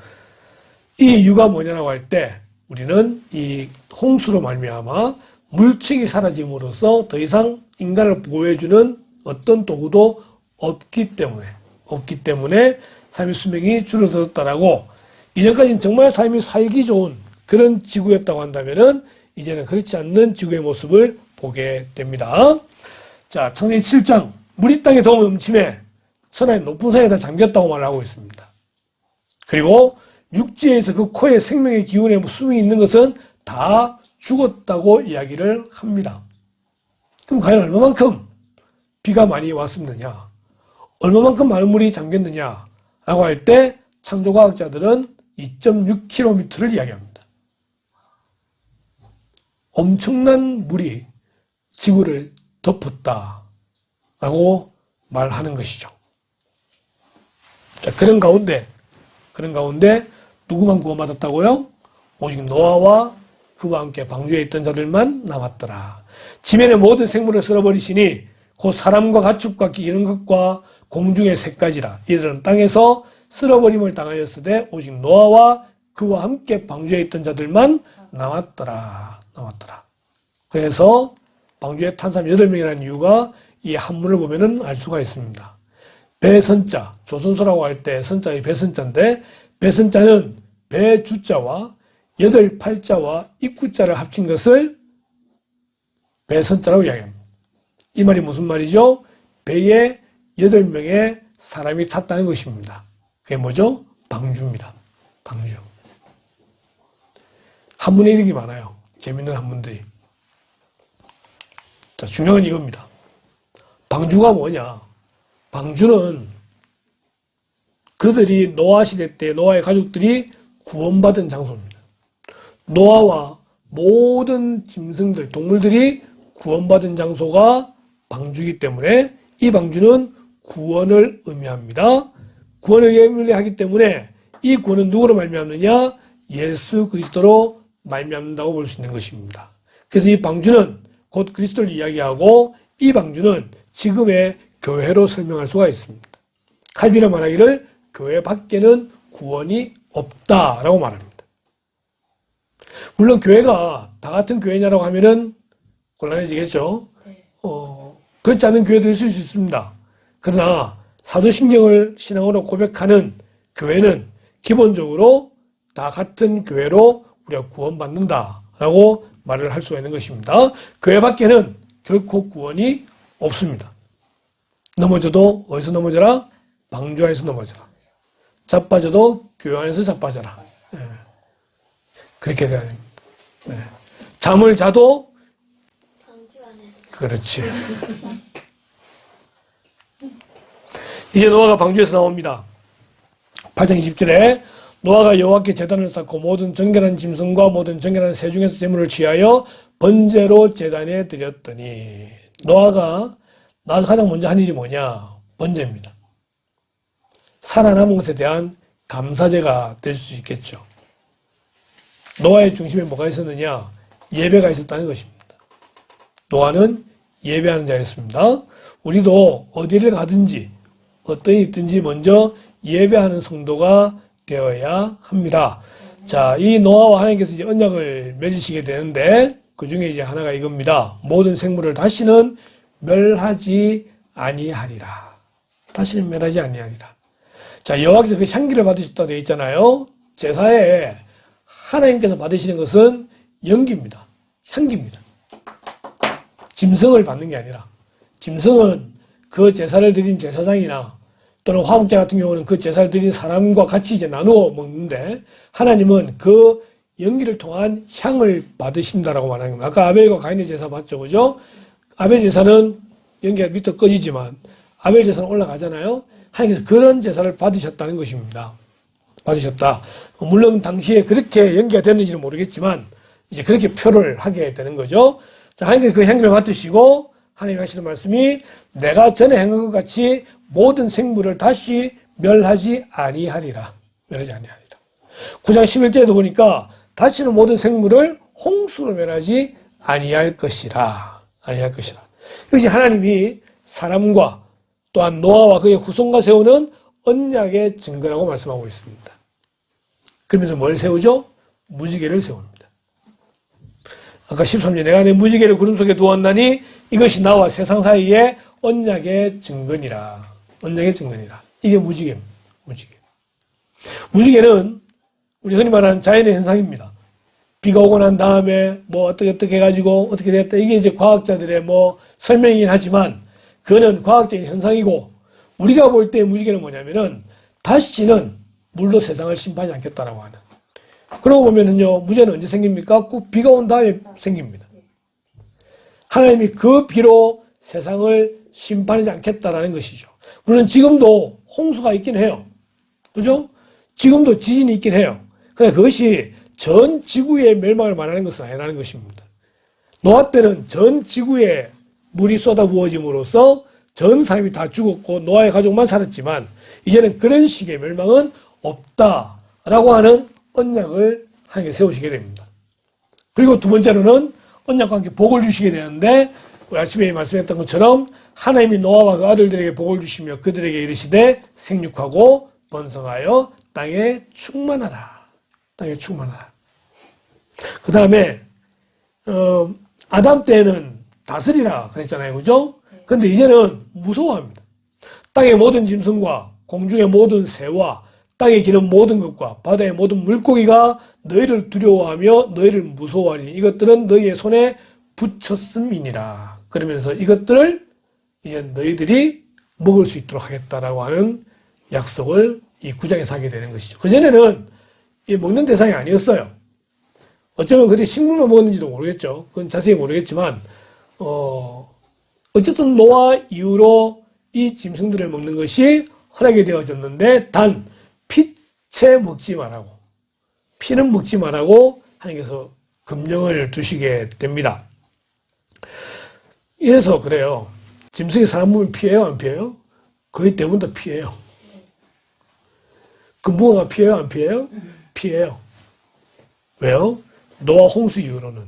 [SPEAKER 1] 이 이유가 뭐냐라고 할 때 우리는 이 홍수로 말미암아 물층이 사라짐으로써 더 이상 인간을 보호해주는 어떤 도구도 없기 때문에 삶의 수명이 줄어들었다라고, 이전까지는 정말 삶이 살기 좋은 그런 지구였다고 한다면은 이제는 그렇지 않는 지구의 모습을 보게 됩니다. 자, 창세기 7장 물이 땅에 더욱 넘침에 천하의 높은 산에 다 잠겼다고 말하고 있습니다. 그리고 육지에서 그 코에 생명의 기운에 숨이 있는 것은 다 죽었다고 이야기를 합니다. 그럼 과연 얼마만큼 비가 많이 왔었느냐, 얼마만큼 많은 물이 잠겼느냐 라고 할 때 창조과학자들은 2.6km를 이야기합니다. 엄청난 물이 지구를 덮었다라고 말하는 것이죠. 자, 그런 가운데 누구만 구원받았다고요? 오직 노아와 그와 함께 방주에 있던 자들만 남았더라. 지면의 모든 생물을 쓸어버리시니 곧 사람과 가축과 이런 것과 공중의 새까지라. 이들은 땅에서 쓸어버림을 당하였으되 오직 노아와 그와 함께 방주에 있던 자들만 남았더라. 그래서 방주에 탄 사람 8명이라는 이유가 이 한문을 보면은 알 수가 있습니다. 배선자, 조선소라고 할 때 선자의 배선자인데, 배선자는 배주자와 8팔자와 입구자를 합친 것을 배선자라고 이야기합니다. 이 말이 무슨 말이죠? 배에 8명의 사람이 탔다는 것입니다. 그게 뭐죠? 방주입니다. 방주. 한문에 이름이 많아요. 재밌는 한문들이. 자, 중요한 이겁니다. 방주가 뭐냐? 방주는 그들이 노아 시대 때 노아의 가족들이 구원받은 장소입니다. 노아와 모든 짐승들, 동물들이 구원받은 장소가 방주이기 때문에 이 방주는 구원을 의미합니다. 구원을 의미하기 때문에 이 구원은 누구로 말미암느냐? 예수 그리스도로 말미암는다고 볼 수 있는 것입니다. 그래서 이 방주는 곧 그리스도를 이야기하고, 이 방주는 지금의 교회로 설명할 수가 있습니다. 칼빈은 말하기를 교회 밖에는 구원이 없다라고 말합니다. 물론 교회가 다 같은 교회냐라고 하면은 곤란해지겠죠. 그렇지 않은 교회도 있을 수 있습니다. 그러나 사도신경을 신앙으로 고백하는 교회는 기본적으로 다 같은 교회로 우리가 구원받는다라고 말을 할 수가 있는 것입니다. 교회 밖에는 결코 구원이 없습니다. 넘어져도 어디서 넘어져라? 방주 안에서 넘어져라. 자빠져도 교회 안에서 자빠져라. 그렇게 돼야 됩니다. 잠을 자도 방주 안에서. 그렇지. 이제 노아가 방주에서 나옵니다. 8장 20절에 노아가 여호와께 제단을 쌓고 모든 정결한 짐승과 모든 정결한 새 중에서 제물을 취하여 번제로 제단에 드렸더니, 노아가 가장 먼저 한 일이 뭐냐? 번제입니다. 살아남은 것에 대한 감사제가 될 수 있겠죠. 노아의 중심에 뭐가 있었느냐? 예배가 있었다는 것입니다. 노아는 예배하는 자였습니다. 우리도 어디를 가든지 어떤 일이 있든지 먼저 예배하는 성도가 되어야 합니다. 자, 이 노아와 하나님께서 이제 언약을 맺으시게 되는데, 그 중에 이제 하나가 이겁니다. 모든 생물을 다시는 멸하지 아니하리라. 다시는 멸하지 아니하리라. 자, 여호와께서 그 향기를 받으셨다고 되어 있잖아요. 제사에 하나님께서 받으시는 것은 연기입니다. 향기입니다. 짐승을 받는 게 아니라, 짐승은 그 제사를 드린 제사장이나 또는 화목제 같은 경우는 그 제사를 드린 사람과 같이 이제 나누어 먹는데, 하나님은 그 연기를 통한 향을 받으신다라고 말하는 겁니다. 아까 아벨과 가인의 제사 봤죠, 그죠? 아벨 제사는 연기가 밑에 꺼지지만 아벨 제사는 올라가잖아요. 하나님께서 그런 제사를 받으셨다는 것입니다. 받으셨다. 물론 당시에 그렇게 연기가 됐는지는 모르겠지만 이제 그렇게 표를 하게 되는 거죠. 자, 하나님께서 그 향기를 맡으시고 하나님 하시는 말씀이 내가 전에 행한 것 같이 모든 생물을 다시 멸하지 아니하리라. 멸하지 아니하리라. 9장 11절에도 보니까 다시는 모든 생물을 홍수로 멸하지 아니할 것이라. 아니할 것이라. 이것이 하나님이 사람과 또한 노아와 그의 후손과 세우는 언약의 증거라고 말씀하고 있습니다. 그러면서 뭘 세우죠? 무지개를 세웁니다. 아까 13절 내가 내 무지개를 구름 속에 두었나니 이것이 나와 세상 사이에 언약의 증거니라. 언약의 증거니라. 이게 무지개입니다. 무지개. 무지개는 우리 흔히 말하는 자연의 현상입니다. 비가 오고 난 다음에 뭐 어떻게 해가지고 어떻게 됐다. 이게 이제 과학자들의 뭐 설명이긴 하지만 그거는 과학적인 현상이고 우리가 볼 때 무지개는 뭐냐면은 다시는 물로 세상을 심판하지 않겠다라고 하는. 그러고 보면은요, 무지개는 언제 생깁니까? 꼭 비가 온 다음에 생깁니다. 하나님이 그 비로 세상을 심판하지 않겠다라는 것이죠. 물론 지금도 홍수가 있긴 해요. 그죠? 지금도 지진이 있긴 해요. 그러나 그것이 전 지구의 멸망을 말하는 것은 아니라는 것입니다. 노아 때는 전 지구에 물이 쏟아부어짐으로써 전 사람이 다 죽었고 노아의 가족만 살았지만 이제는 그런 식의 멸망은 없다라고 하는 언약을 하나님께 세우시게 됩니다. 그리고 두 번째로는 언약과 함께 복을 주시게 되는데 우리 아침에 말씀했던 것처럼 하나님이 노아와 그 아들들에게 복을 주시며 그들에게 이르시되 생육하고 번성하여 땅에 충만하라. 땅에 충만하라. 그 다음에 아담 때는 다스리라 그랬잖아요. 그죠? 근데 이제는 무서워합니다. 땅의 모든 짐승과 공중의 모든 새와 땅에 기는 모든 것과 바다의 모든 물고기가 너희를 두려워하며 너희를 무서워하리니 이것들은 너희의 손에 붙였음이니라. 그러면서 이것들을 이제 너희들이 먹을 수 있도록 하겠다라고 하는 약속을 이 9장에서 하게 되는 것이죠. 그전에는 이 먹는 대상이 아니었어요. 어쩌면 그들이 식물만 먹었는지도 모르겠죠. 그건 자세히 모르겠지만 어쨌든 노아 이후로 이 짐승들을 먹는 것이 허락이 되어졌는데 단 피채 먹지 말라고 피는 먹지 말라고 하나님께서 금령을 두시게 됩니다. 이래서 그래요. 짐승이 사람 몸을 피해요? 안 피해요? 거의 대부분 다 피해요. 금붕어가 피해요? 안 피해요? 피해요. 왜요? 노아 홍수 이후로는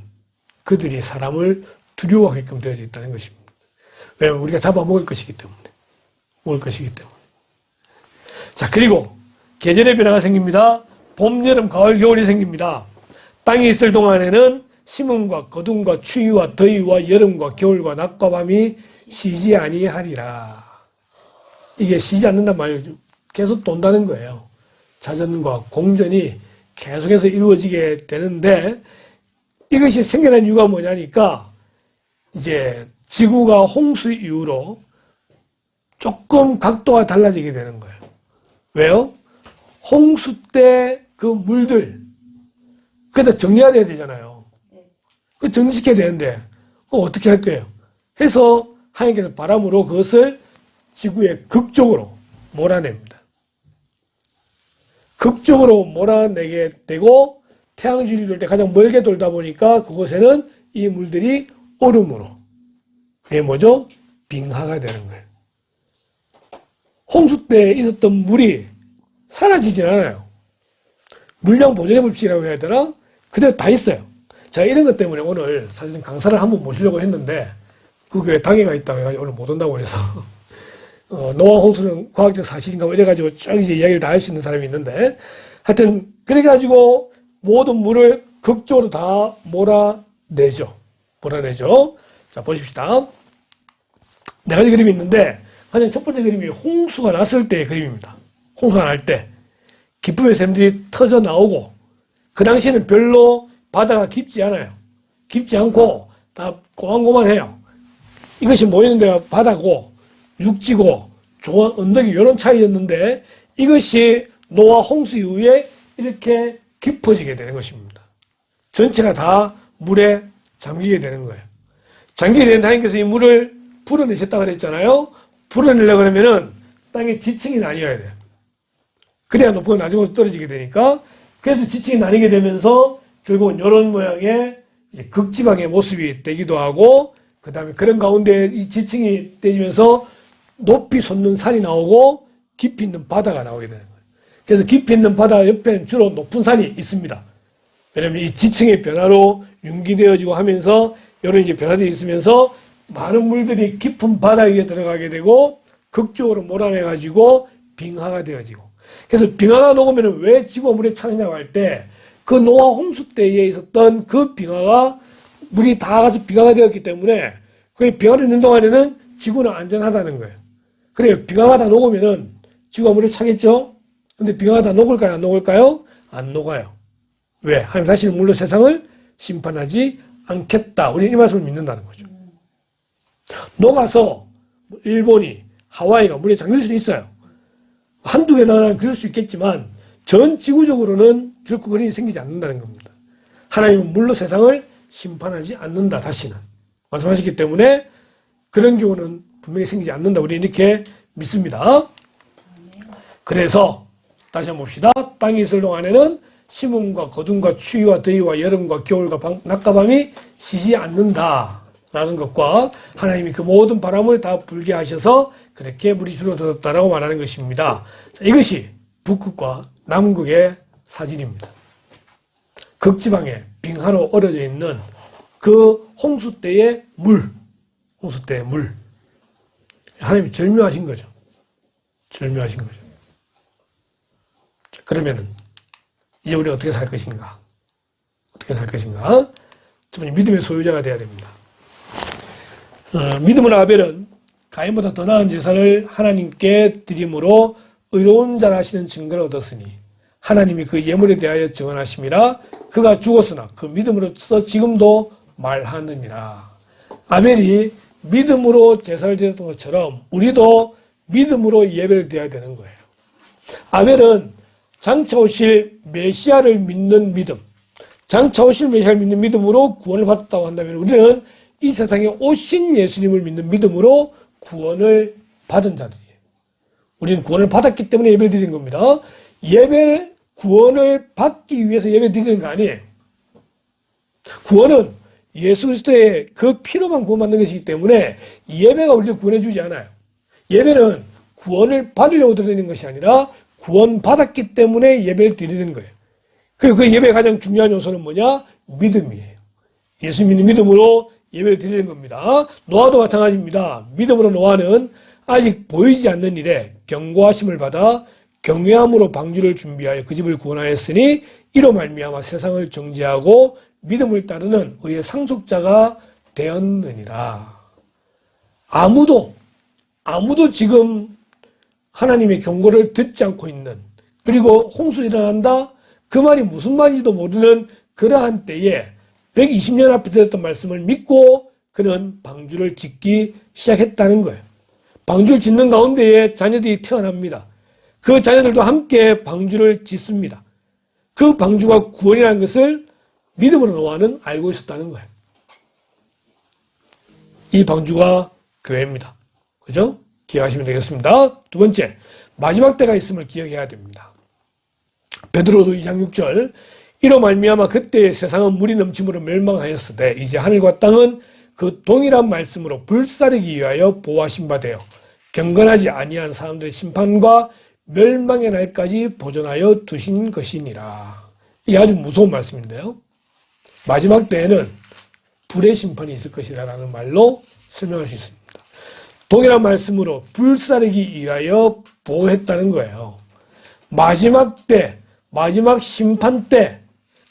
[SPEAKER 1] 그들이 사람을 두려워하게끔 되어져 있다는 것입니다. 왜냐하면 우리가 잡아먹을 것이기 때문에. 먹을 것이기 때문에. 자, 그리고 계절의 변화가 생깁니다. 봄, 여름, 가을, 겨울이 생깁니다. 땅에 있을 동안에는 심음과 거둠과 추위와 더위와 여름과 겨울과 낮과 밤이 쉬지 아니하리라. 이게 쉬지 않는단 말이죠. 계속 돈다는 거예요. 자전과 공전이 계속해서 이루어지게 되는데 이것이 생겨난 이유가 뭐냐니까 이제 지구가 홍수 이후로 조금 각도가 달라지게 되는 거예요. 왜요? 홍수 때 그 물들 그다 정리해야 되잖아요. 그 정리시켜야 되는데 어떻게 할 거예요? 해서 하나님께서 바람으로 그것을 지구에 극적으로 몰아냅니다. 극적으로 몰아내게 되고 태양줄이 돌 때 가장 멀게 돌다 보니까 그곳에는 이 물들이 얼음으로 그게 뭐죠? 빙하가 되는 거예요. 홍수 때 있었던 물이 사라지진 않아요. 물량 보존의 법칙이라고 해야 되나? 그대로 다 있어요. 제가 이런 것 때문에 오늘 사실 강사를 한번 모시려고 했는데 그 교회 당회가 있다고 해가지고 오늘 못 온다고 해서 노아 홍수는 과학적 사실인가 뭐 이래가지고 쭉 이제 이야기를 다 할 수 있는 사람이 있는데 하여튼 그래가지고 모든 물을 극적으로 다 몰아내죠. 자, 보십시다. 네 가지 그림이 있는데 가장 첫 번째 그림이 홍수가 났을 때의 그림입니다. 홍수가 날 때 기쁨의 샘들이 터져 나오고 그 당시에는 별로 바다가 깊지 않아요. 깊지 않고 다 고만고만해요. 이것이 모이는 데가 바다고 육지고 좋은 언덕이 이런 차이였는데 이것이 노아 홍수 이후에 이렇게 깊어지게 되는 것입니다. 전체가 다 물에 잠기게 되는 거예요. 잠기게 된 하나님께서 이 물을 불어내셨다고 그랬잖아요. 불어내려고 그러면은 땅에 지층이 나뉘어야 돼요. 그래야 높은 건 나중에 떨어지게 되니까. 그래서 지층이 나뉘게 되면서 결국은 이런 모양의 극지방의 모습이 되기도 하고, 그 다음에 그런 가운데 이 지층이 떼지면서 높이 솟는 산이 나오고 깊이 있는 바다가 나오게 되는 거예요. 그래서 깊이 있는 바다 옆에는 주로 높은 산이 있습니다. 왜냐면 이 지층의 변화로 융기되어지고 하면서 이런 이제 변화들이 있으면서 많은 물들이 깊은 바다에 들어가게 되고 극적으로 몰아내가지고 빙하가 되어지고. 그래서 빙하가 녹으면 왜 지구가 물에 차느냐고 할 때 그 노아 홍수 때에 있었던 그 빙하가 물이 다 가서 빙하가 되었기 때문에 그 빙하를 있는 동안에는 지구는 안전하다는 거예요. 그래요. 빙하가 다 녹으면은 지구가 물에 차겠죠? 근데 빙하가 다 녹을까요? 안 녹을까요? 안 녹아요. 왜? 하나님 다시는 물로 세상을 심판하지 않겠다. 우리는 이 말씀을 믿는다는 거죠. 녹아서 일본이, 하와이가 물에 잠길 수는 있어요. 한두 개 나라는 그럴 수 있겠지만 전 지구적으로는 결코 그런 일이 생기지 않는다는 겁니다. 하나님은 물로 세상을 심판하지 않는다. 다시는. 말씀하셨기 때문에 그런 경우는 분명히 생기지 않는다. 우리는 이렇게 믿습니다. 그래서 다시 한번 봅시다. 땅이 있을 동안에는 심음과 거둠과 추위와 더위와 여름과 겨울과 낮과 밤이 쉬지 않는다라는 것과 하나님이 그 모든 바람을 다 불게 하셔서 그렇게 물이 줄어들었다라고 말하는 것입니다. 자, 이것이 북극과 남극의 사진입니다. 극지방에 빙하로 얼어져 있는 그 홍수 때의 물, 홍수 때의 물. 하나님이 절묘하신 거죠. 절묘하신 거죠. 자, 그러면은 이제 우리 어떻게 살 것인가? 어떻게 살 것인가? 첫 번째, 믿음의 소유자가 되어야 됩니다. 믿음으로 아벨은 가인보다 더 나은 제사를 하나님께 드림으로 의로운 자라 하시는 증거를 얻었으니 하나님이 그 예물에 대하여 증언하심이라. 그가 죽었으나 그 믿음으로써 지금도 말하느니라. 아벨이 믿음으로 제사를 드렸던 것처럼 우리도 믿음으로 예배를 드려야 되는 거예요. 아벨은 장차 오실 메시아를 믿는 믿음, 장차 오실 메시아를 믿는 믿음으로 구원을 받았다고 한다면 우리는 이 세상에 오신 예수님을 믿는 믿음으로 구원을 받은 자들이에요. 우리는 구원을 받았기 때문에 예배를 드리는 겁니다. 예배를, 구원을 받기 위해서 예배 드리는 거 아니에요. 구원은 예수 그리스도의 그 피로만 구원받는 것이기 때문에 예배가 우리를 구원해 주지 않아요. 예배는 구원을 받으려고 드리는 것이 아니라 구원받았기 때문에 예배를 드리는 거예요. 그리고 그 예배의 가장 중요한 요소는 뭐냐? 믿음이에요. 예수 믿는 믿음으로 예배를 드리는 겁니다. 노아도 마찬가지입니다. 믿음으로 노아는 아직 보이지 않는 일에 경고하심을 받아 경외함으로 방주를 준비하여 그 집을 구원하였으니 이로 말미암아 세상을 정죄하고 믿음을 따르는 의의 상속자가 되었느니라. 아무도 지금 하나님의 경고를 듣지 않고 있는, 그리고 홍수 일어난다? 그 말이 무슨 말인지도 모르는 그러한 때에 120년 앞에 들었던 말씀을 믿고 그는 방주를 짓기 시작했다는 거예요. 방주를 짓는 가운데에 자녀들이 태어납니다. 그 자녀들도 함께 방주를 짓습니다. 그 방주가 구원이라는 것을 믿음으로 노아는 알고 있었다는 거예요. 이 방주가 교회입니다. 그죠? 기억하시면 되겠습니다. 두 번째, 마지막 때가 있음을 기억해야 됩니다. 베드로서 2장 6절, 이로 말미암아 그때의 세상은 물이 넘침으로 멸망하였으되 이제 하늘과 땅은 그 동일한 말씀으로 불사르기 위하여 보호하신 바 되어 경건하지 아니한 사람들의 심판과 멸망의 날까지 보존하여 두신 것이니라. 이게 아주 무서운 말씀인데요. 마지막 때에는 불의 심판이 있을 것이라는 말로 설명할 수 있습니다. 동일한 말씀으로 불사르기 위하여 보호했다는 거예요. 마지막 때, 마지막 심판 때,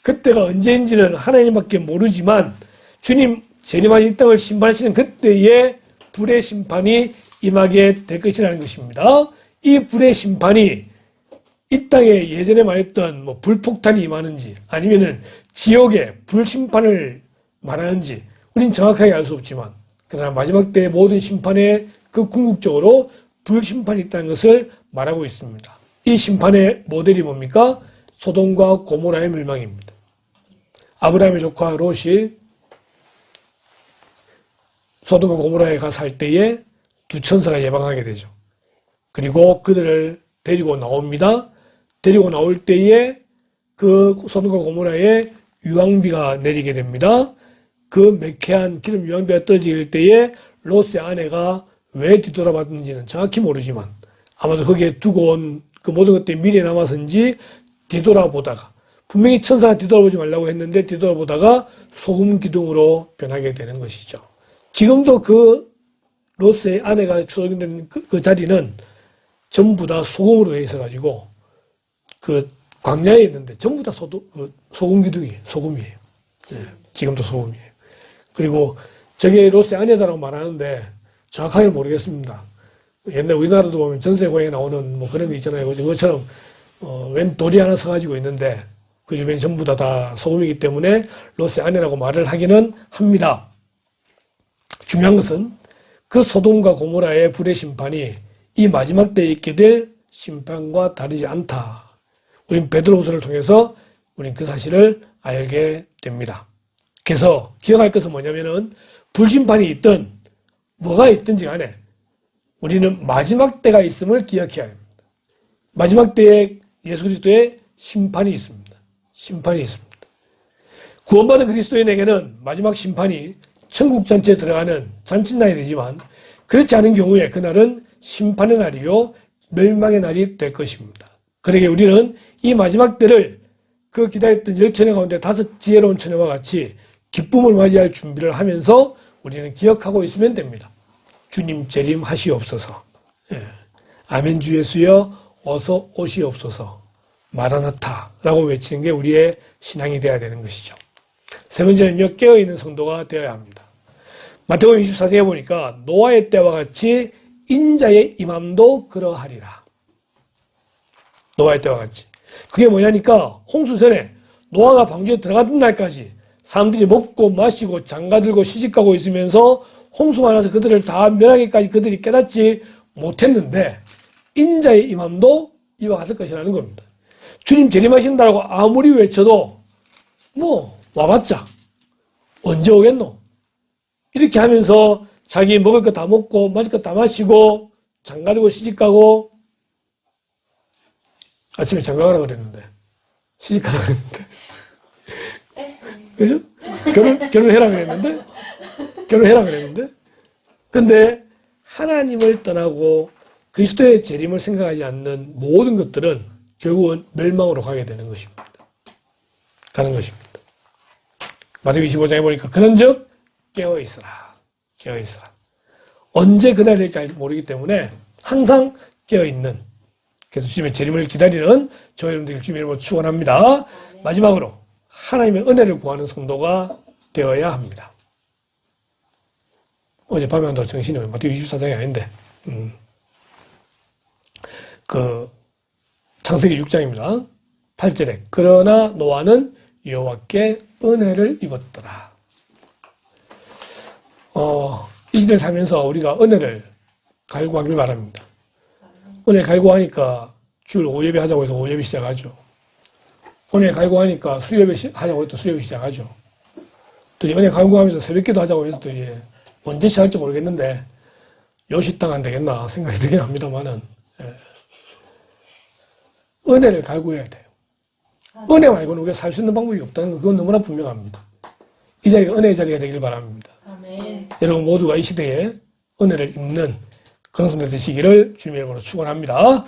[SPEAKER 1] 그때가 언제인지는 하나님밖에 모르지만 주님 재림하신 이 땅을 심판하시는 그때에 불의 심판이 임하게 될 것이라는 것입니다. 이 불의 심판이 이 땅에 예전에 말했던 불폭탄이 임하는지 아니면은 지옥의 불심판을 말하는지 우린 정확하게 알 수 없지만, 그러나 마지막 때의 모든 심판에 그 궁극적으로 불심판이 있다는 것을 말하고 있습니다. 이 심판의 모델이 뭡니까? 소돔과 고모라의 멸망입니다. 아브라함의 조카 롯이 소돔과 고모라에 가서 살 때에 두 천사가 예방하게 되죠. 그리고 그들을 데리고 나옵니다. 데리고 나올 때에 그 소돔과 고모라에 유황비가 내리게 됩니다. 그 매캐한 기름 유황비가 떨어질 때에 롯의 아내가 왜 뒤돌아봤는지는 정확히 모르지만 아마도 거기에 두고 온 그 모든 것들이 미래에 남아서인지 뒤돌아보다가 분명히 천사가 뒤돌아보지 말라고 했는데 뒤돌아보다가 소금 기둥으로 변하게 되는 것이죠. 지금도 그 롯의 아내가 추적된 그 자리는 전부 다 소금으로 되어 있어가지고 그 광야에 있는데 전부 다 소금 기둥이에요. 소금이에요. 네, 지금도 소금이에요. 그리고 저게 롯의 아내다라고 말하는데 정확하게 모르겠습니다. 옛날 우리나라도 보면 전세고에 나오는 뭐 그런 거 있잖아요. 그것처럼 웬 돌이 하나 서가지고 있는데 그 주변이 전부 다 소금이기 때문에 롯의 아내라고 말을 하기는 합니다. 중요한 것은 그 소돔과 고모라의 불의 심판이 이 마지막 때에 있게 될 심판과 다르지 않다. 우린 베드로후서를 통해서 우린 그 사실을 알게 됩니다. 그래서 기억할 것은 뭐냐면은 불심판이 있든 뭐가 있든지 간에 우리는 마지막 때가 있음을 기억해야 합니다. 마지막 때에 예수 그리스도의 심판이 있습니다. 심판이 있습니다. 구원받은 그리스도인에게는 마지막 심판이 천국 잔치에 들어가는 잔칫날이 되지만 그렇지 않은 경우에 그날은 심판의 날이요 멸망의 날이 될 것입니다. 그러기에 우리는 이 마지막 때를 그 기다렸던 10처녀 가운데 5 지혜로운 처녀와 같이 기쁨을 맞이할 준비를 하면서 우리는 기억하고 있으면 됩니다. 주님 재림하시옵소서. 예. 아멘 주 예수여 어서 오시옵소서. 마라나타라고 외치는 게 우리의 신앙이 되어야 되는 것이죠. 세 번째는요, 깨어있는 성도가 되어야 합니다. 마태복음 24장에 보니까 노아의 때와 같이 인자의 임함도 그러하리라. 노아의 때와 같이. 그게 뭐냐니까 홍수 전에 노아가 방주에 들어가던 날까지 사람들이 먹고 마시고 장가들고 시집가고 있으면서 홍수가 나서 그들을 다 멸하기까지 그들이 깨닫지 못했는데 인자의 임함도 이와 같을 것이라는 겁니다. 주님 재림하신다고 아무리 외쳐도 뭐 와봤자 언제 오겠노? 이렇게 하면서 자기 먹을 거 다 먹고 마실 거 다 마시고 장가들고 시집가고 아침에 장가가라 그랬는데 시집가라 그랬는데 그죠? 결혼해라 그랬는데 근데 하나님을 떠나고 그리스도의 재림을 생각하지 않는 모든 것들은 결국은 멸망으로 가게 되는 것입니다. 가는 것입니다. 마태복음 25장에 보니까 그런즉 깨어있으라. 깨어있으라. 언제 그날이 될지 모르기 때문에 항상 깨어있는 그래서 주님의 재림을 기다리는 저 여러분들 주님의 이름으로 축원합니다. 마지막으로 하나님의 은혜를 구하는 성도가 되어야 합니다. 어젯밤에 한다고 정신이 없어요. 마태복음 24장이 아닌데 그 창세기 6장입니다. 8절에 그러나 노아는 여호와께 은혜를 입었더라. 이 시대를 살면서 우리가 은혜를 갈구하길 바랍니다. 은혜 갈구하니까 주일 오예배 하자고 해서 오예배 시작하죠. 은혜 갈구하니까 수요예배 하자고 해서 수요예배 시작하죠. 또 은혜 갈구하면서 새벽기도 하자고 해서 또 이제 언제 시작할지 모르겠는데 요식당 안 되겠나 생각이 들긴 합니다만은 은혜를 갈구해야 돼요. 은혜 말고는 우리가 살 수 있는 방법이 없다는 거 그건 너무나 분명합니다. 이 자리가 은혜의 자리가 되길 바랍니다. 아멘. 여러분 모두가 이 시대에 은혜를 입는 그런 순간 되시기를 주님의 이름으로 축원합니다.